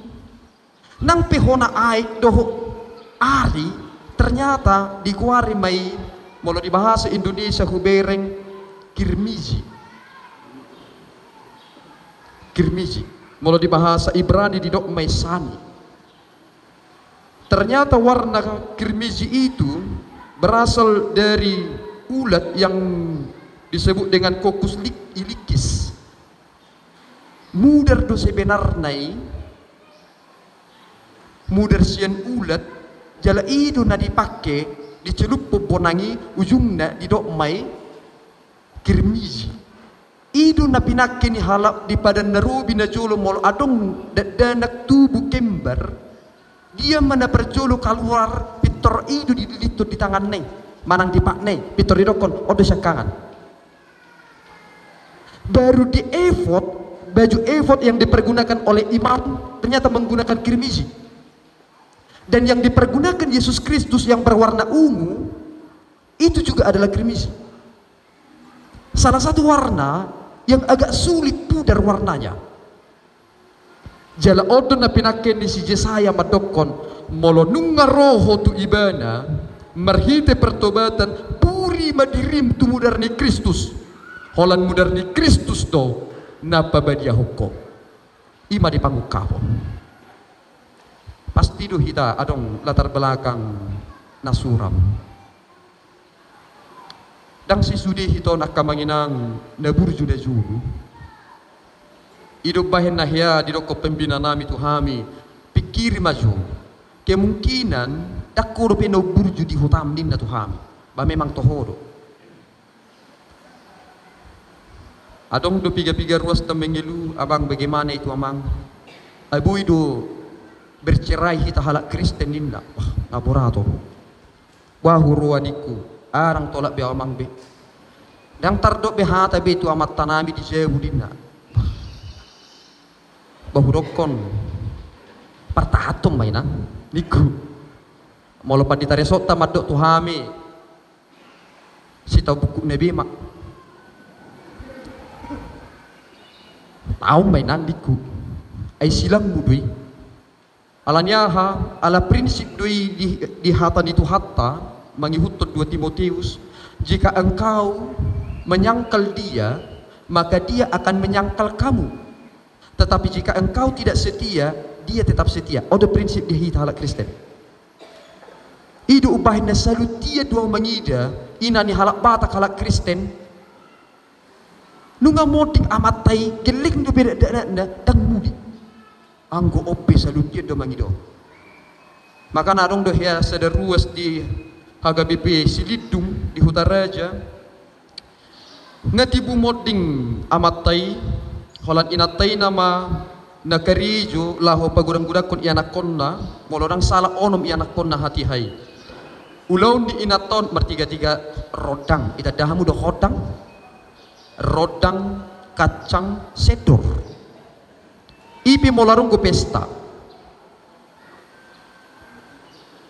nang pehona aik doho ari ternyata di kuari mai molo di bahasa Indonesia hubereng kirmizi molo di bahasa Ibrani di dok mai sani ternyata warna kirmizi itu berasal dari ulat yang disebut dengan Coccus ilikis mudar do sebenarnya mudar sian ulat jala itu na dipakai dicelup bonangi ujungnya didok mai kirmizi itu na pinakke ni halap di padan narubi na jolo mol adong danak tubuh kembar dia mana perjolo keluar pitor itu dilitut di tangan neng manang dipak neng pitor didokon odo syakangan baru di effort baju effort yang dipergunakan oleh imam ternyata menggunakan kirmizi dan yang dipergunakan Yesus Kristus yang berwarna ungu itu juga adalah kirmizi salah satu warna yang agak sulit pudar warnanya jala odon na pinaken di si Jesaya madokon molo nunga roho tu ibana marhite pertobatan puri madirim tu mudar ni Kristus holan mudar ni Kristus do napa badia hukum ima di pangukapon pasti do hita adong latar belakang nasuram dang si sudi hito nak kamanginang naburju na juru hidup bahen nahya di doko pembina nami tuhami pikir maju kemungkinan dakur peno burju di hutam ninna tuhami ba memang tohoro adong do piga-piga ruas temengelu abang bagaimana itu amang abu itu bercerai hita halak Kristen ninna wah ngaborato wah huruaniku arang tolak be amang be dang tardok be hata be itu amat tanami di jebu dinna bahurokon partahatom mainan niku molo paditare sota madok tuhami sita buku nabi mak tahu mainan niku ay silang mudui alanyaha ala prinsip doi di hatan itu hatta mengihutut 2 Timotius jika engkau menyangkal dia maka dia akan menyangkal kamu tetapi jika engkau tidak setia dia tetap setia ada prinsip di hita halak Kristen idu ubahin na salut dia dua mengida ina ni halak batak halak Kristen nunga moding amatai geling do beda dang mudi anggo ope salut dia dua mengida maka narong do ya sederuas di HGBP Silidung di Hutaraja ngatibu moding amatai holan inatai nama nakarijo laho pagurang-gudakon ianak konna molorang salah onom ianak konna hati hai ulaw di inaton mertiga-tiga rodang itadahamu do rodang kacang sedor ipi molarung go pesta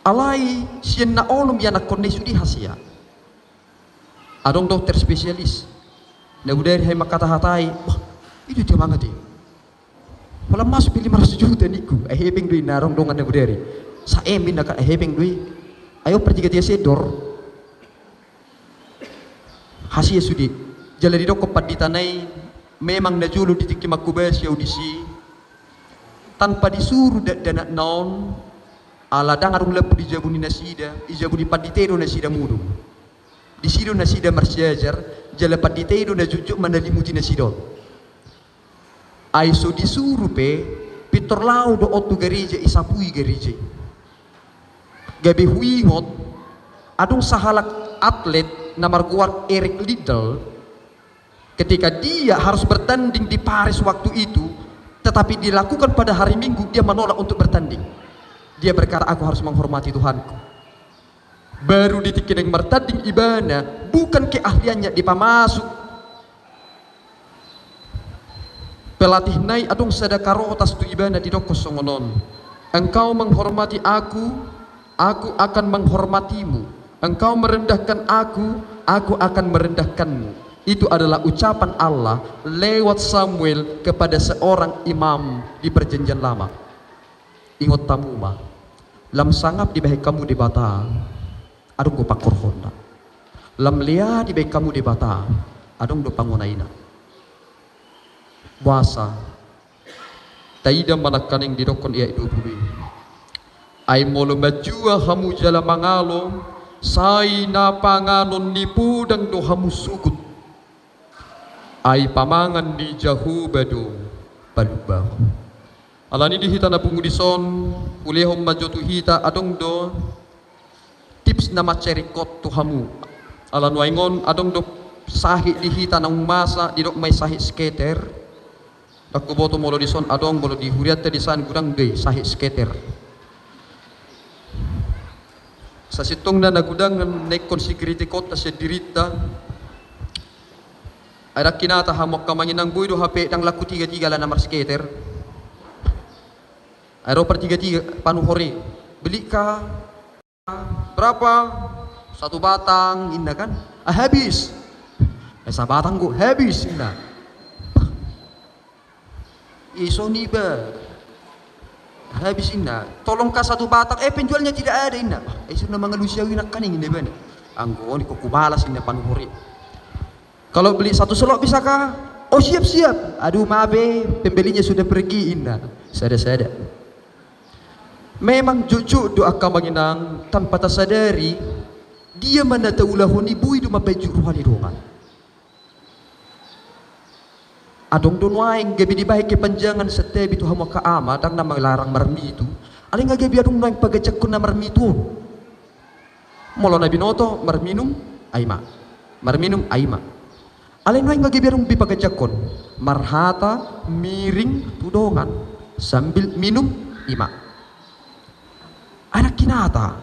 alai sien na onom ianak konne sudi hasia adong dokter spesialis na budaya hai makata hatai wah itu dia mangat dia wala mas pilih 500 juta niku hebeng dui narong dongan na budaya sa emin na ka hebeng dui ayo pertiga-tiga sedor hasia sudi jala di doko paditanai memang na julu ditiki makubes ya audisi tanpa disuruh dana naon ala dangarung lepu di jabuni nasida ijabuni paditero nasida mudum di sido nasida marsiajar jala paditero na jujuk mandalimuti nasidon aiso disuruh pitor lau do otu gereja isapui gereja gabe huingot adung sahalak atlet namar guard Eric Liddell ketika dia harus bertanding di Paris waktu itu tetapi dilakukan pada hari Minggu dia menolak untuk bertanding dia berkata aku harus menghormati Tuhanku baru ditikin yang bertanding ibana bukan keahliannya dipamasuk pelatih nai adung sadakarotas tu ibana di doko songonon engkau menghormati aku akan menghormatimu engkau merendahkan aku akan merendahkanmu itu adalah ucapan Allah lewat Samuel kepada seorang imam di perjanjian lama ingot tamu mah lam sangap di baik kamu di bata adung go pakur honda lam lia di baik kamu di bata adung do pangunaina puasa taida manakaning didokon ia itu bumi ay molo majua hamu jala mangalo sai na panganon ni pudang do hamu sugut ay pamangan di jahu bado balubah alani dihita na pungudison ulehom majotu hita adong do tips na macerikot to hamu alan waingon adong do sahi dihita nang masa didok may sahi skater aku boto molo dison adong bolo di huriat di san gudang dei sahi skater sa sitong na nagudang nekon security kota sa dirita ada kinata hamok kamangin ng buido hape ng laku 3-3 la namar skater aero per 3-3 panuhori beli ka berapa satu batang inna kan habis sa batang go habis inna iso ni ba habis inna tolong ka satu batang penjualnya tidak ada inna iso na mga Lusiawi na kaning inna ba anggo ni kukubalas inna panuhori kalau beli satu selok bisa kah oh siap aduh mabe pembelinya sudah pergi inna sada memang jujur doa kamanginang tanpa tersadari dia manataulahu bui do mabaju ruhani dongan adong donwaing gabi di baik kepanjangan setiap itu hama kaama dang na larang marmi itu aling gabi adong noing pagacak ko na marmi itu molo na binoto marminum aima aling noing gabi adong bipagacak kon marhata miring tudongan sambil minum ima anak kinata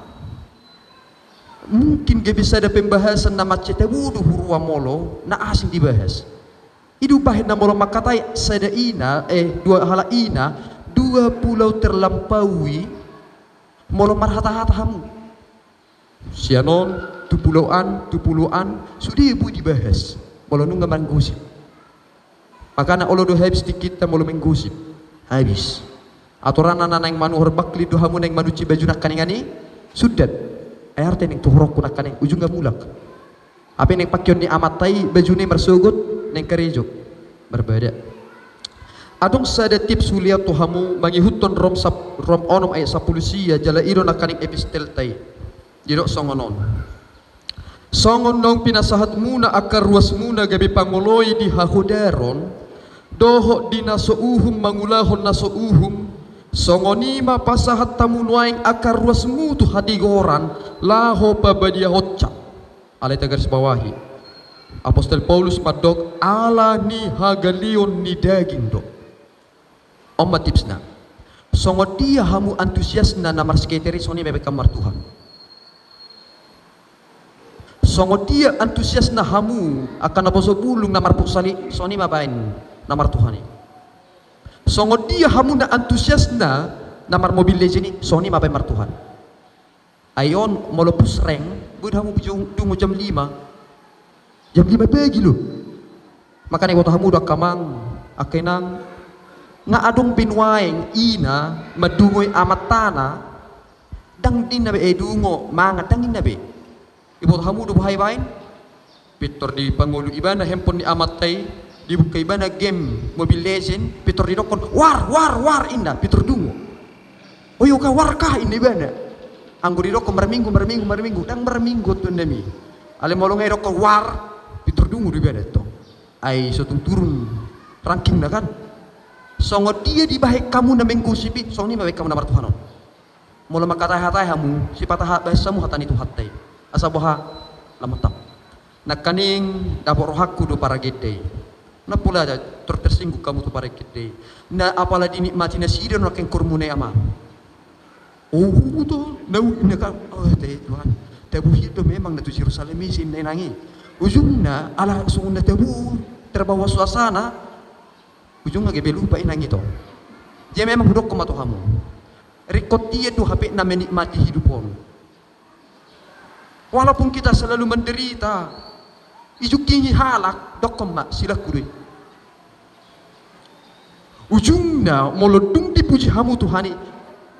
mungkin gabi ada pembahasan nama cetewudu hurwa molo na asing dibahas hidup bahid na molo makatai sada ina dua hala ina dua pulau terlampaui molo marhata-hata hamu sianon tu pulauan sudah ibu dibahas molo nungga manggusip makana olo do habis dikit ta molo menggusip habis aturan anak yang manu horbakli do hamu neng manuci baju nak kaningani sudat arte neng tuhrok nak kaning ujung ga mulak apa neng pakyon ni amatai baju ni mersugut neng kerejok berbeda adong sada tips hulia tuhamu mangihuton rom onom ayat 10 sia jala iro nakaning epistel tay didok songonon pinasahat muna akar ruas muna gabi pangoloi di hahudaron doho di nasouhum mangulahon nasouhum songonima pasahat tamunuaing akar ruas mutu hadigoran laho pabadia hocca alay tagaris bawahi Apostol Paulus madog ala ni hagalion ni daging do Oma tipsna. Songo dia hamu antusias na namar skateri soni bebek kamar Tuhan. Songo dia antusias na hamu akan naboso bulung namar puksali soni mabain namar Tuhan. Songo dia hamu na antusias na namar mobil legend soni mabain mar Tuhan. Ayon molopus reng, bud hamu dungu jam 5. Jam 5 pagi lo. Makanya waktu hamu udah kamang akenang nga adong binwaeng ina madungoy amat tana dang din nabe edungo mangat dang nabe ibot hamu do bahay bain pitor di pangulo iba na hempon ni amat tay di buka iba na game Mobile Legend pitor di dokon war inda pitor dungo oyo ka war ka ini iba na anggo di dokon marminggu dang marminggu to nami ale molong ay dokon war pitor dungo di iba na to ay sotong turun ranking na kan. Songo dia di bahek kamu na mengkusipi, song ni bahek kamu na martuhanon. Mula makatay-hatay hamu, si patah bahasa mu hatan itu hatay. Asa boha lamatap. Nakaning dapur rohaku do para gede. Na pula ada tersinggung kamu tu para gede. Na apala dinikmati na sidon na keng kurmune ama. Oh betul, nau ini kan, oh Tuhan. Tabu itu memang na tu Yerusalem isin na nangi. Ujungnya ala sungun na tabu terbawa suasana. Ujung lagi belupa inang itu. Dia memang hudok kematu kamu. Rekod dia tuh HP na menikmati hidupon. Walaupun kita selalu menderita, ijukingi halak dok kemak sila kudui. Ujungnya molodung dipuji hamu Tuhani.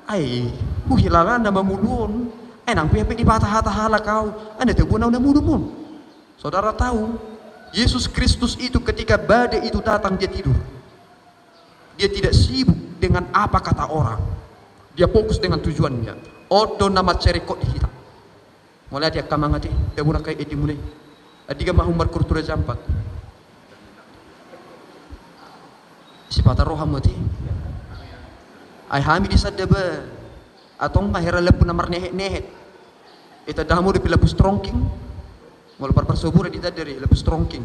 Ai, hilangan nama mulun. Enang piapik di patah-patah halak kau. Anda terbunau na mudumon. Saudara tahu, Yesus Kristus itu ketika badai itu datang dia tidur. Dia tidak sibuk dengan apa kata orang. Dia fokus dengan tujuannya. Odo nama cerekot di kita. Mulai dia kamangati, dia muna kay edi mulai. Adiga mahumar kurtura jampat. Si pataro hamati. Ay hami di sadaba. Atong mahera lepu namar nehet. Ita damu di pilapus trongking. Mula parpasobura di tadari lapus trongking.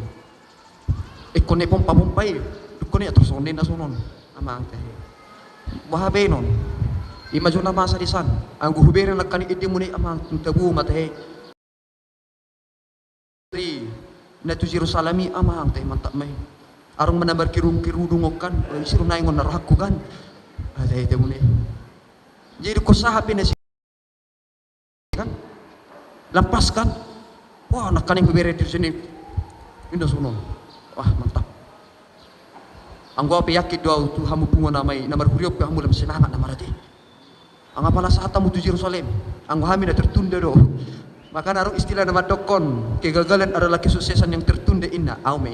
Ikone pompa-pompai. Dukone atau sonen na sonon. Amang teh. Wahabenon. Imajuna masa di san. Ang guhubere nakani idi muni amang tabu mate. Na tu Yerusalemi amang teh mantap mai. Arung menambar kirudungokan, siru naingon naraku kan. Ada itu muni. Jadi ko sahabi na kan. Lampas kan. Wah nakani guhubere di sini. Indah sonon. Wah mantap. Anggo apa yakit doa tu hamu pungo namai namar huriop ke hamu lam senamat namarati. Ang apa saat tamu tu Yerusalem. Anggo hami dah tertunda do. Maka naruh istilah nama dokon kegagalan adalah kesuksesan yang tertunda inna aume.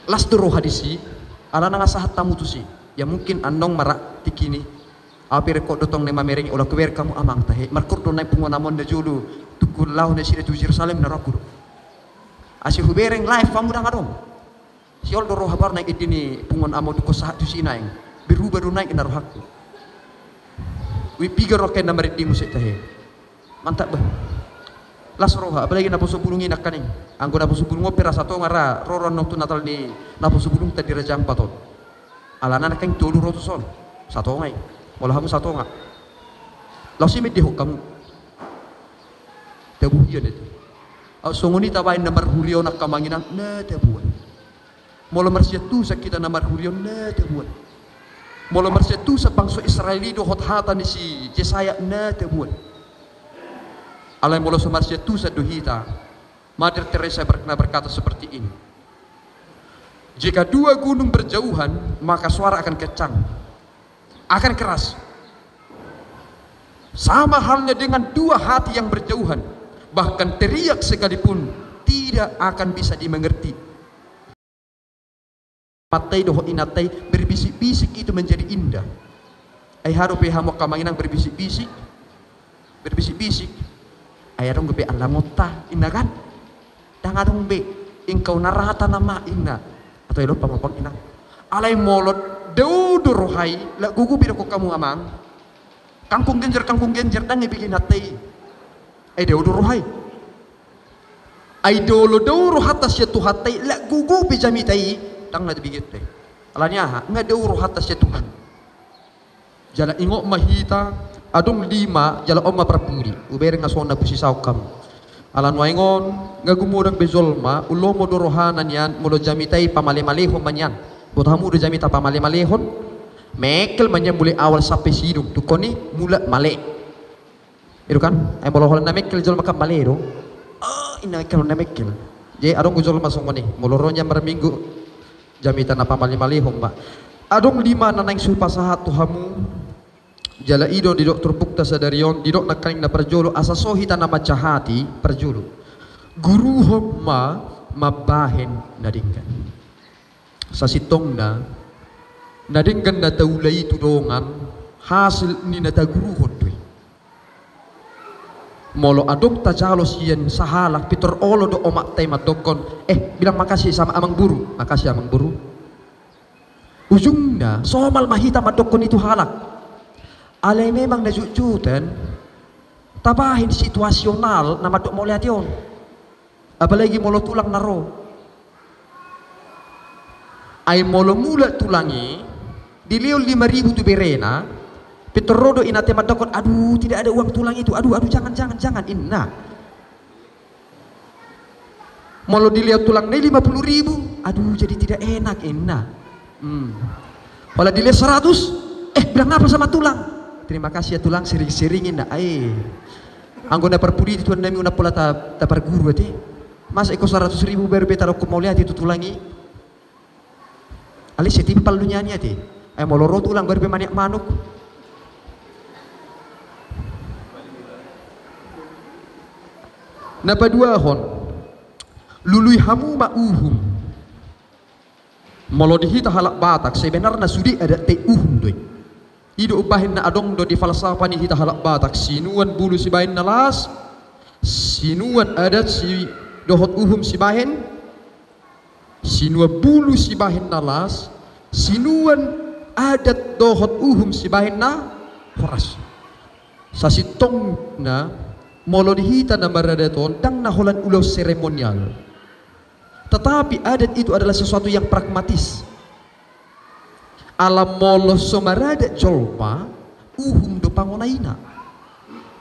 Las roh hadisi ala nanga sahat tamu tu si. Ya mungkin andong marak tikini. Api rekod dotong nema mereng olah kewer kamu amang tahe. Markur do nai pungo namon da julu. Tukul lau na sida tu Yerusalem narakur. Asi hubereng live kamu dah ngadong. Siol do roh habar naik ini pungon amo duko sahat tu sinaing berubah do naik na rohakku. Wi piga roken na marit di musik tahe. Mantap bah. Las roha apalagi na poso bulungi nak kaning. Anggo na poso bulung opera sato ngara roron nong tu natal ni na poso bulung tadi rajang patot. Alana na keng tulu roto son. Sato ngai. Wala hamu sato nga. Lasimit di kamu. Tabuhian itu. Au songoni tabain na marhurio nak kamanginan na tabuan. Mula marsiatu sa kita na marhurion na tebuan. Mula marsiatu sa bangsa Israeli do hothatan ni si Jesaya na tebuan. Alay mula sa marsiatu sa duhita. Mother Teresa berkata seperti ini. Jika dua gunung berjauhan, maka suara akan kencang, akan keras. Sama halnya dengan dua hati yang berjauhan, bahkan teriak sekalipun tidak akan bisa dimengerti. Matai doho inatai berbisik-bisik itu menjadi indah. Ay harupi hamok kamanginang berbisik-bisik. Ay adong gebe alamota inna kan. Dang adong be ingkau narata nama inna. Atau ilo pamapang inang. Alay molot deudu rohai la gugu biro ko kamu amang. Kangkung genjer dang ibikin hatai. Ay deudu rohai. Ay dolo deudu hatas ya tu hatai la gugu bijami tai. Tang na dibigit teh. Alanya ngada uro hatas ya Tuhan. Jala ingok mahita adong lima jala oma perpuri. Ubere ngasona busisaw kam. Alan waingon ngagumurang bezolma ulomo dorohanan yan mulo jamitai pamale-malehon manyan. Botamu do jamita pamale-malehon. Mekel manyan mulai awal sampai sidung tukoni mula male. Itu kan? Ay moloholan na mekel jol makam male do. Ina kalau na mekel. Jadi adong gujol masuk mani. Moloronya merminggu jamita na pamale-malehon ba. Adong lima nanang sulpasahat tuhamu. Jala ido di dokter bukta sadarion di dok nakaling na perjolo asasohita na macahati perjolo guru hokma mabahen nadinggan sa sitong na nadinggan na taulay tudongan hasil ni na taguruhon doy molo adong tajalos yan sa halak pitor olo do omak tay madokon bilang makasih sama amang buru makasih amang buru ujung na somal mahita madokon itu halak alay memang najujutan tabahin situasional na madok mo lihat yon apalagi molo tulang naro ay molo mula tulangi diliol 5.000 tu berena pitorodo inate madokon aduh tidak ada uang tulang itu aduh jangan inna molo dilihat tulang ini 50.000 aduh jadi tidak enak inna wala dilihat 100 bilang apa sama tulang. Terima kasih ya tulang sering-seringin na anggo na perpudi itu nami una pola ta perguru ati mas eko 100.000 baru beta ko mau lihat itu tulangi ali setimpal lu nyani ati ay moloro tulang baru maniak manuk napa dua hon lului hamu mauhum molo dihita halak batak sebenarnya sudi ada te doi ido ubahin na adong do di falsafah ni hita halak batak sinuan bulu si bahin na las sinuan adat si dohot si bahin sinua bulu si bahin na las sinuan adat dohot si bahin na horas sa sitong na molo dihita na maradaton dang naholan ulaw seremonial tetapi adat itu adalah sesuatu yang pragmatis alam molo somarada jolma do pangonaina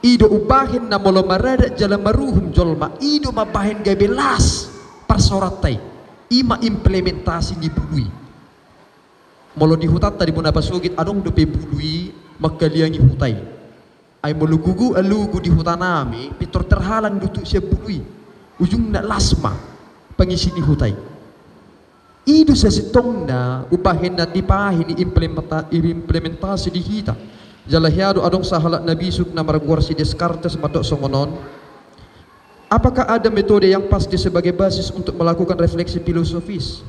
ido ubahin na molo marada jalan maruhum jolma ido mabahin gabelas parsoratai ima implementasi di bului molo di hutat tadi muna pasugit adong do pe bului makaliangi hutai ay molo gugu alugu di hutanami pitor terhalang dutu siya bului ujung na lasma pangisi di hutai idu sa sitong na upahin na dipahin implementasi di hita jalahyado adong sa halak na bisuk na maragwar si Descartes madok songonon apakah ada metode yang pasti sebagai basis untuk melakukan refleksi filosofis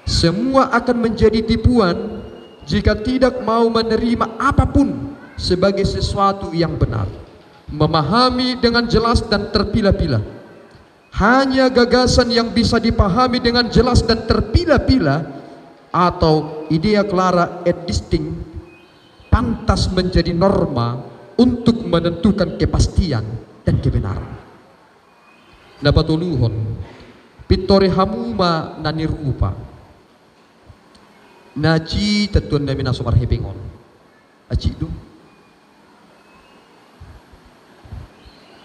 semua akan menjadi tipuan jika tidak mau menerima apapun sebagai sesuatu yang benar memahami dengan jelas dan terpilah-pilah hanya gagasan yang bisa dipahami dengan jelas dan terpilah-pilah atau idea clara et distinct pantas menjadi norma untuk menentukan kepastian dan kebenaran. Dapat uluhon pitore hamuma nani rupa naji tetuan nami nasomar hepengon aci do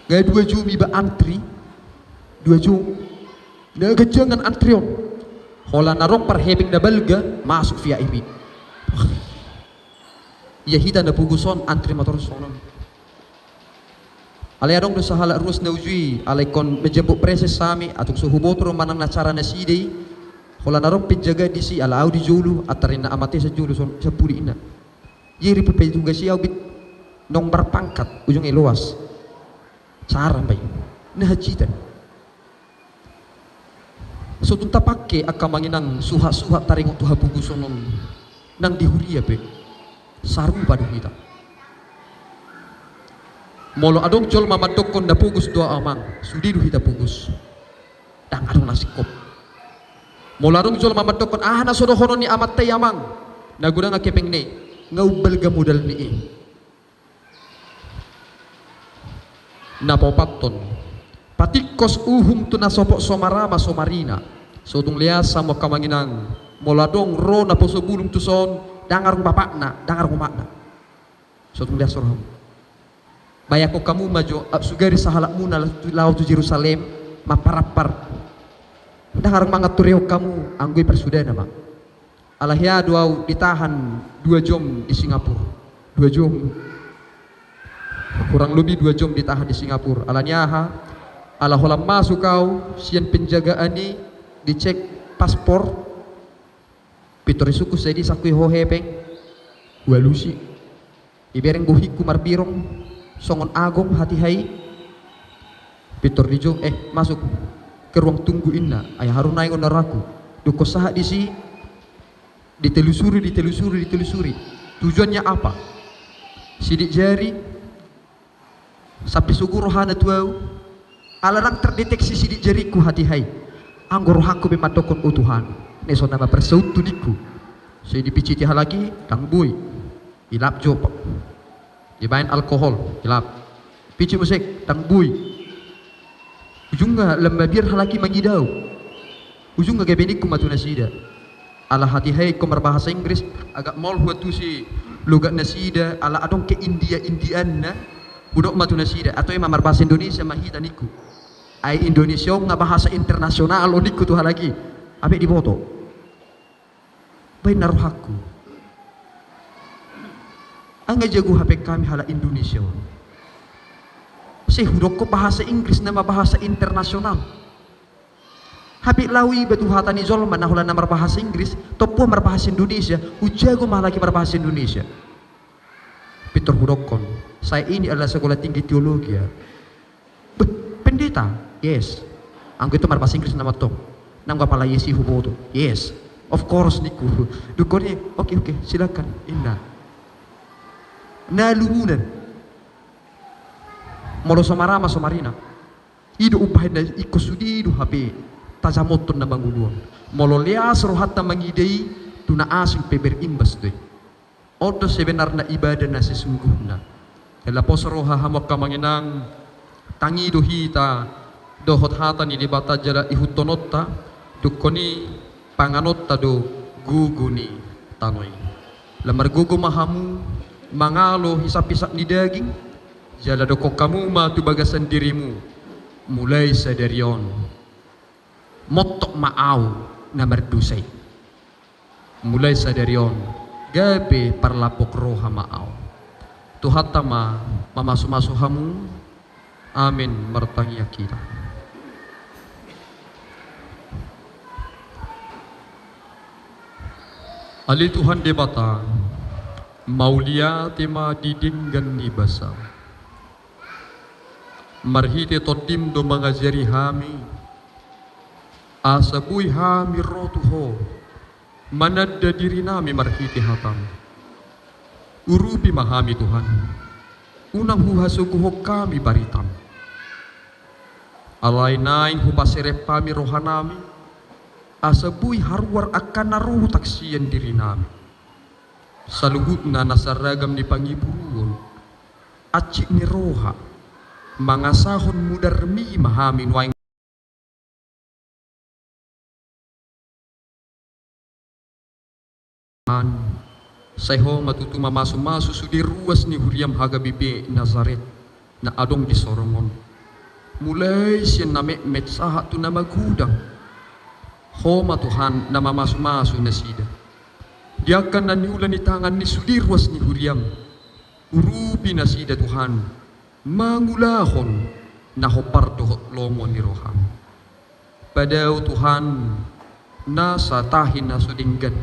gaya 2 jumi ba antri 2 jum nagajangan antrion hola narong parhebing na balga masuk via ibi iya hita na puguson antri motor sonon alay adong do sahala rus na ujui alay kon menjemput preses sami atong suhu motor manang na cara na sidey hola narong pinjaga di si alaw di julu atarin na amate sa julu sa puli ina yiri pupay tugas siyaw bit nong berpangkat ujung eluas cara bay nahajitan so tunta pakai akamanginang suha-suha taringot tuha pugusonon nang dihuria pe saru padu kita molo adong jol mamadokon na pugus doa amang sudidu hita pugus dang adong nasikop molo adong jol mamadokon na sodohonon ni amat tay amang naguna nga kepeng ni ngaubal ga modal ni napopaton patikos tu nasopok somarama somarina so tung liasa mo kamanginang moladong ro na poso bulung tuson dangar bapakna dangar umakna suatu lihat surah bayako kamu maju sugari sahalak muna laut tu Jerusalem maparapar dangar mangat tureo kamu anggui persudana bang alahya dua ditahan 2 jam di Singapura 2 jam kurang lebih 2 jam ditahan di Singapura alanya ala holam masuk kau sian penjagaan ini dicek paspor pitori suku saya di sakui hohepeng walusi ibereng buhiku marbirong songon agong hati hai pitor dijo masuk ke ruang tunggu inna ayah harun naik onaraku duko saha di si ditelusuri tujuannya apa sidik jari sampai suku rohana tuau alarang terdeteksi sidik jariku hati hai anggo rohaku bemadokon utuhan neso nama persautu diku saya dipiciti hal lagi tang bui ilap jopo dimain alkohol ilap pici musik tang bui ujung ga lembabir hal lagi mangidau ujung ga gebeniku matuna sida ala hati hai ko berbahasa Inggris agak mal buat tu si logat nasida ala adong ke Indian na budok matuna sida atau emang berbahasa Indonesia mahita niku ai Indonesia nga bahasa internasional niku tuh lagi abe di boto baik naruh aku angga jago HP kami hala Indonesia saya hudok ko bahasa Inggris nama bahasa internasional habis lawi batu hatani zolman nah hula nama bahasa Inggris topo berbahasa Indonesia ujago mah lagi berbahasa Indonesia Peter hudokon saya ini adalah sekolah tinggi teologi ya pendeta yes anggo itu berbahasa Inggris nama tom nang pala yesi huboto yes of course niku dukone oke silakan indah nalungunan molo somarama somarina ido upahin na ikusudido hape tazamoton na banguluan molo lias rohata mangidei tuna asing peber imbas doy odo sebenarnya ibadah na sesungguhnya ela posroha hamak kamanginang tangido hita dohot hata ni dibata jala ihutonotta dukoni panganotta do guguni tanoy lamar gugu mahamu mangalo hisap-hisap ni daging jala doko kamu matu bagasan dirimu mulai sadarion motok maaw na merdusay mulai sadarion gabe parlapok roha maaw tuhatama mamasu-masu hamu amin martangya kita ali Tuhan debata maulia tema didinggan ni basa marhite totim do mangajari hami asabui hami rotuho manadda diri nami marhite hatam urupi mahami Tuhan unang huhasuguho kami baritam alay naing hupasirep kami rohanami asabui harwar akan naruh taksiyan diri nami salugut na nasaragam ni pangiburuon acik ni roha mangasahon mudarmi mahamin waing sayho matutuma masu-masu sudi ruas ni huriam haga bibi Nazaret na adong di Soromon mulai siya na met saha tu na magudang homa Tuhan na mamasu-masu na sida diakan na niulan ni tangan ni sudirwas ni huriam urubi na sida Tuhan mangulahon na hopardo lomon ni roham padaw Tuhan nasa tahin na sudinggan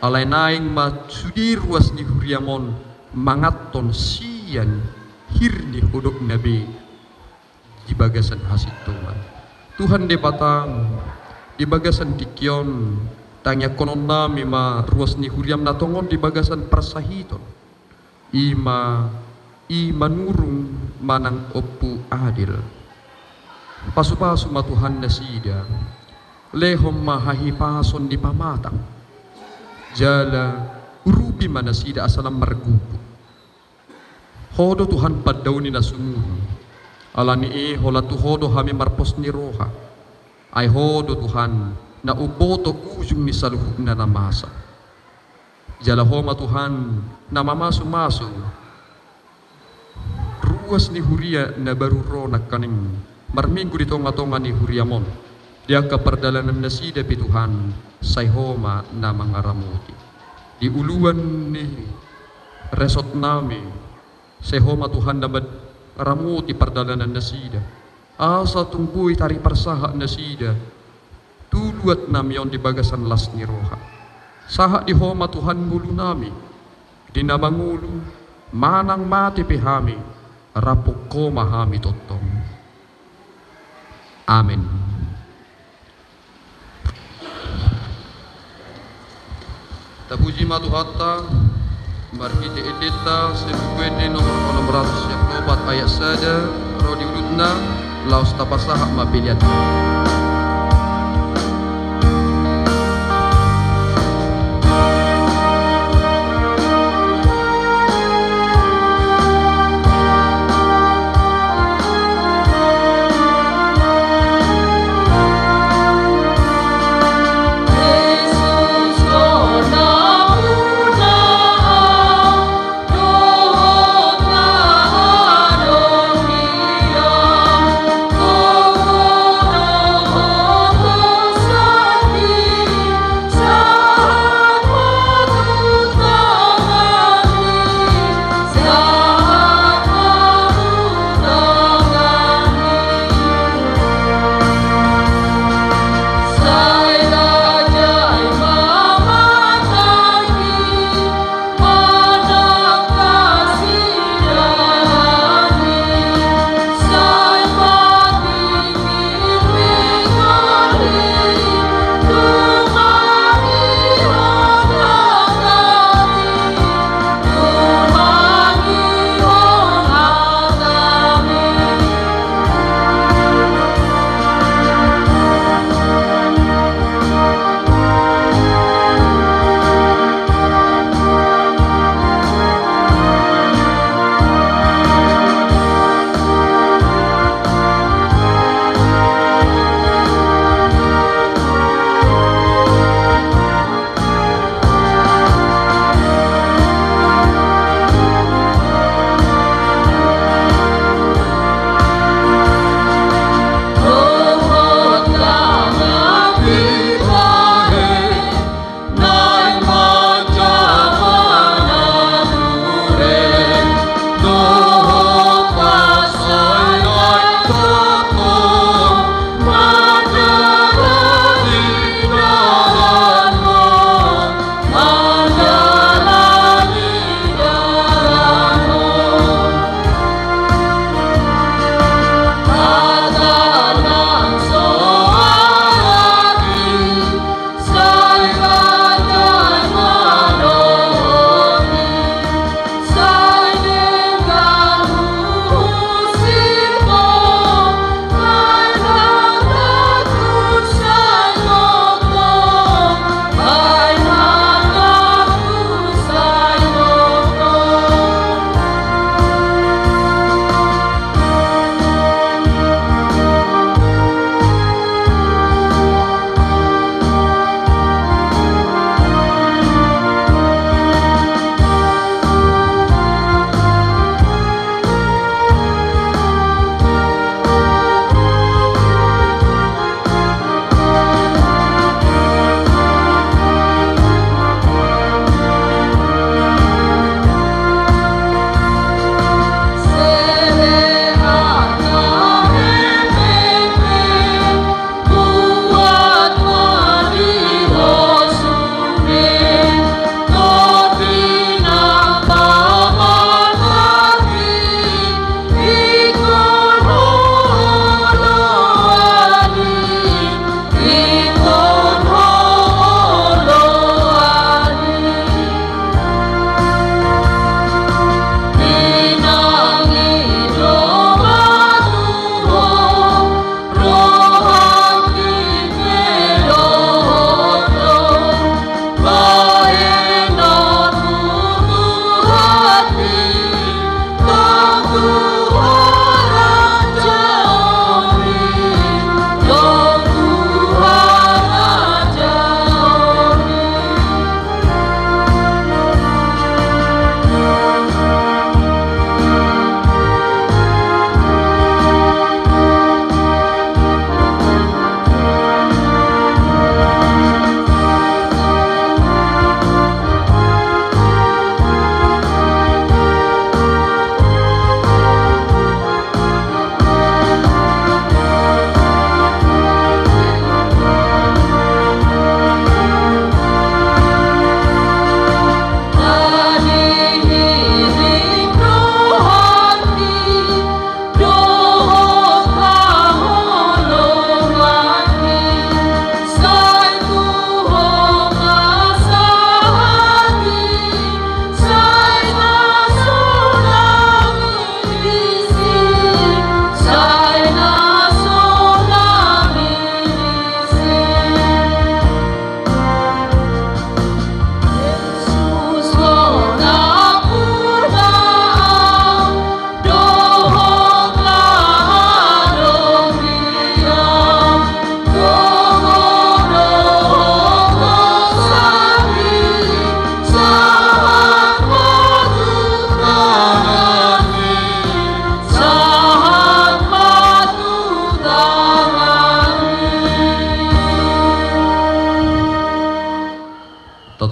alay naing matsudirwas ni huriamon mangaton siyan hirni hudok nabi di bagasan hasit Tuhan de patang di bagasan dikyon tanya konon nami ma ruas ni huriam natongon di bagasan persahiton ima nurung manang opu adil pasu-pasu matuhan nasida lehom mahahipason di pamatang jala urubi manasida asalam margugu hodo Tuhan padaw ni nasumuno alani hola tu hodo hami marpos ni roha ay hodo Tuhan na uboto ujung ni saluhuk na namasa. Jalahoma Tuhan na mamasu-masu ruas ni huria na baru ronak kaning marminggu di tonga-tonga ni huriamon. Dia keperdalanan nasida pi Tuhan sayhoma na mangaramuti. Di uluan ni resort nami sayhoma Tuhan na ramuti perdalanan nasida. Asa tungkui tari persaha nasida. Tuluat nami on di bagasan las ni roha. Saha di homa Tuhan mulu nami. Di nabangulu manang mati pihami. Rapuk koma hami totong. Amin. Tapuji matu hatta marhiti edita sebuah nomor 604 ayat saja rodi ulutna laus tapasahak mapiliat. Oh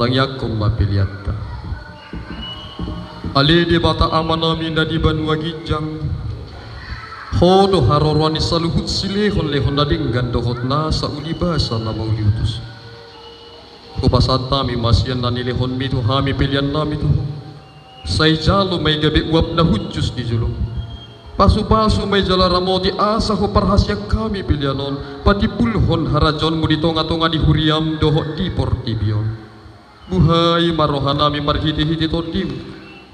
Tangyakom mapiliatta. Ali di bata amanami na di banwa gijang. Hodo harorwani saluhut silehon lehon na dinggan dohot na sa ulibasa na mauliutus. Kupasat nami masyan na nilehon mito hami pilihan nami to. Say jalo may gabi uap na hujus di julong. Pasu-pasu may jala ramoti asa ko parhasyak kami pilihanon. Pati pulhon harajon mo dito nga tonga di huriam dohot di portibion. Buhay marohan nami marhiti-hiti to dim.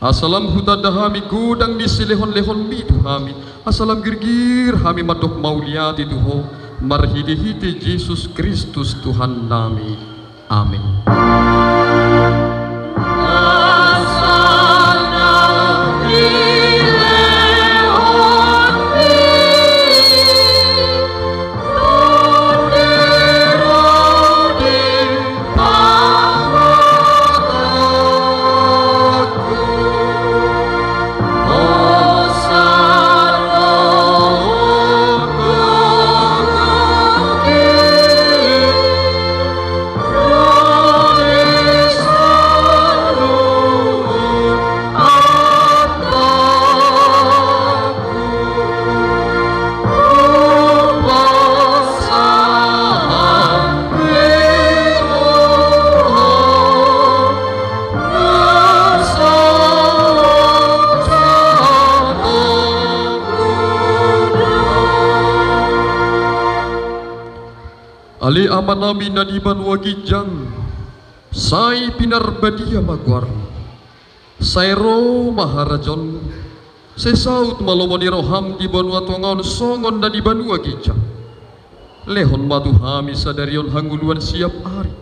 Asalam hutad hami gudang di silehon-lehon mito hami. Asalam girgir hami madok mauliati tuho. Marhiti-hiti Jesus Kristus Tuhan nami. Amin. Ali amanami na di banwa gijang. Say pinarbadia magwar. Sayro maharajon. Say saut malomoni roham di banwa tuangaon songon na di banwa gijang. Lehon maduhami sadarion hanguluan siap ari.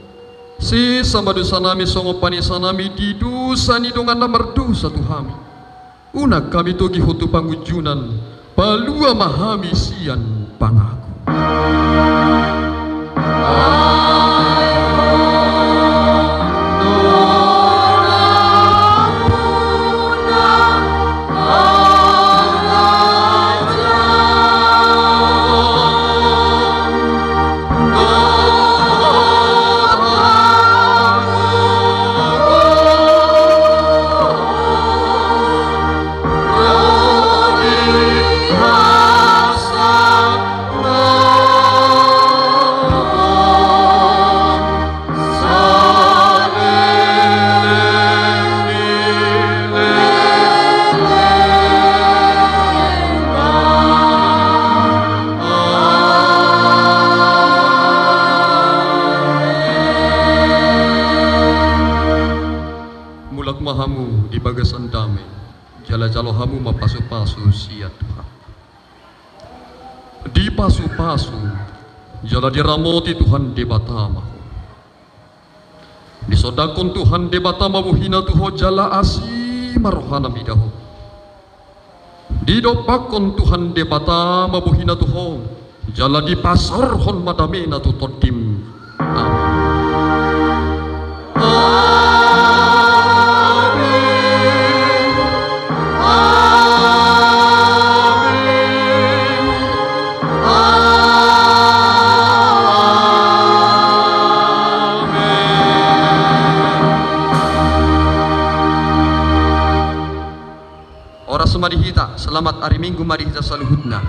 Si samadusanami songo panisanami di dusa ni dongan na merdusa tuhami. Unak kami togi hutu pangujunan. Palua mahami sian pangaku. Mahamu di bagasan damai, jala-jalo hamu mapasu-pasu sia Tuhan. Di pasu-pasu, jala diramoti Tuhan di batamahu. Di sodakon Tuhan di batamahu hina tuho jala asi marohana midahu. Di dopakon Tuhan di batamahu hina tuho, jala di pasar hon madamena tu todim. Amin. Marihita, selamat hari Minggu marihita saluhutna.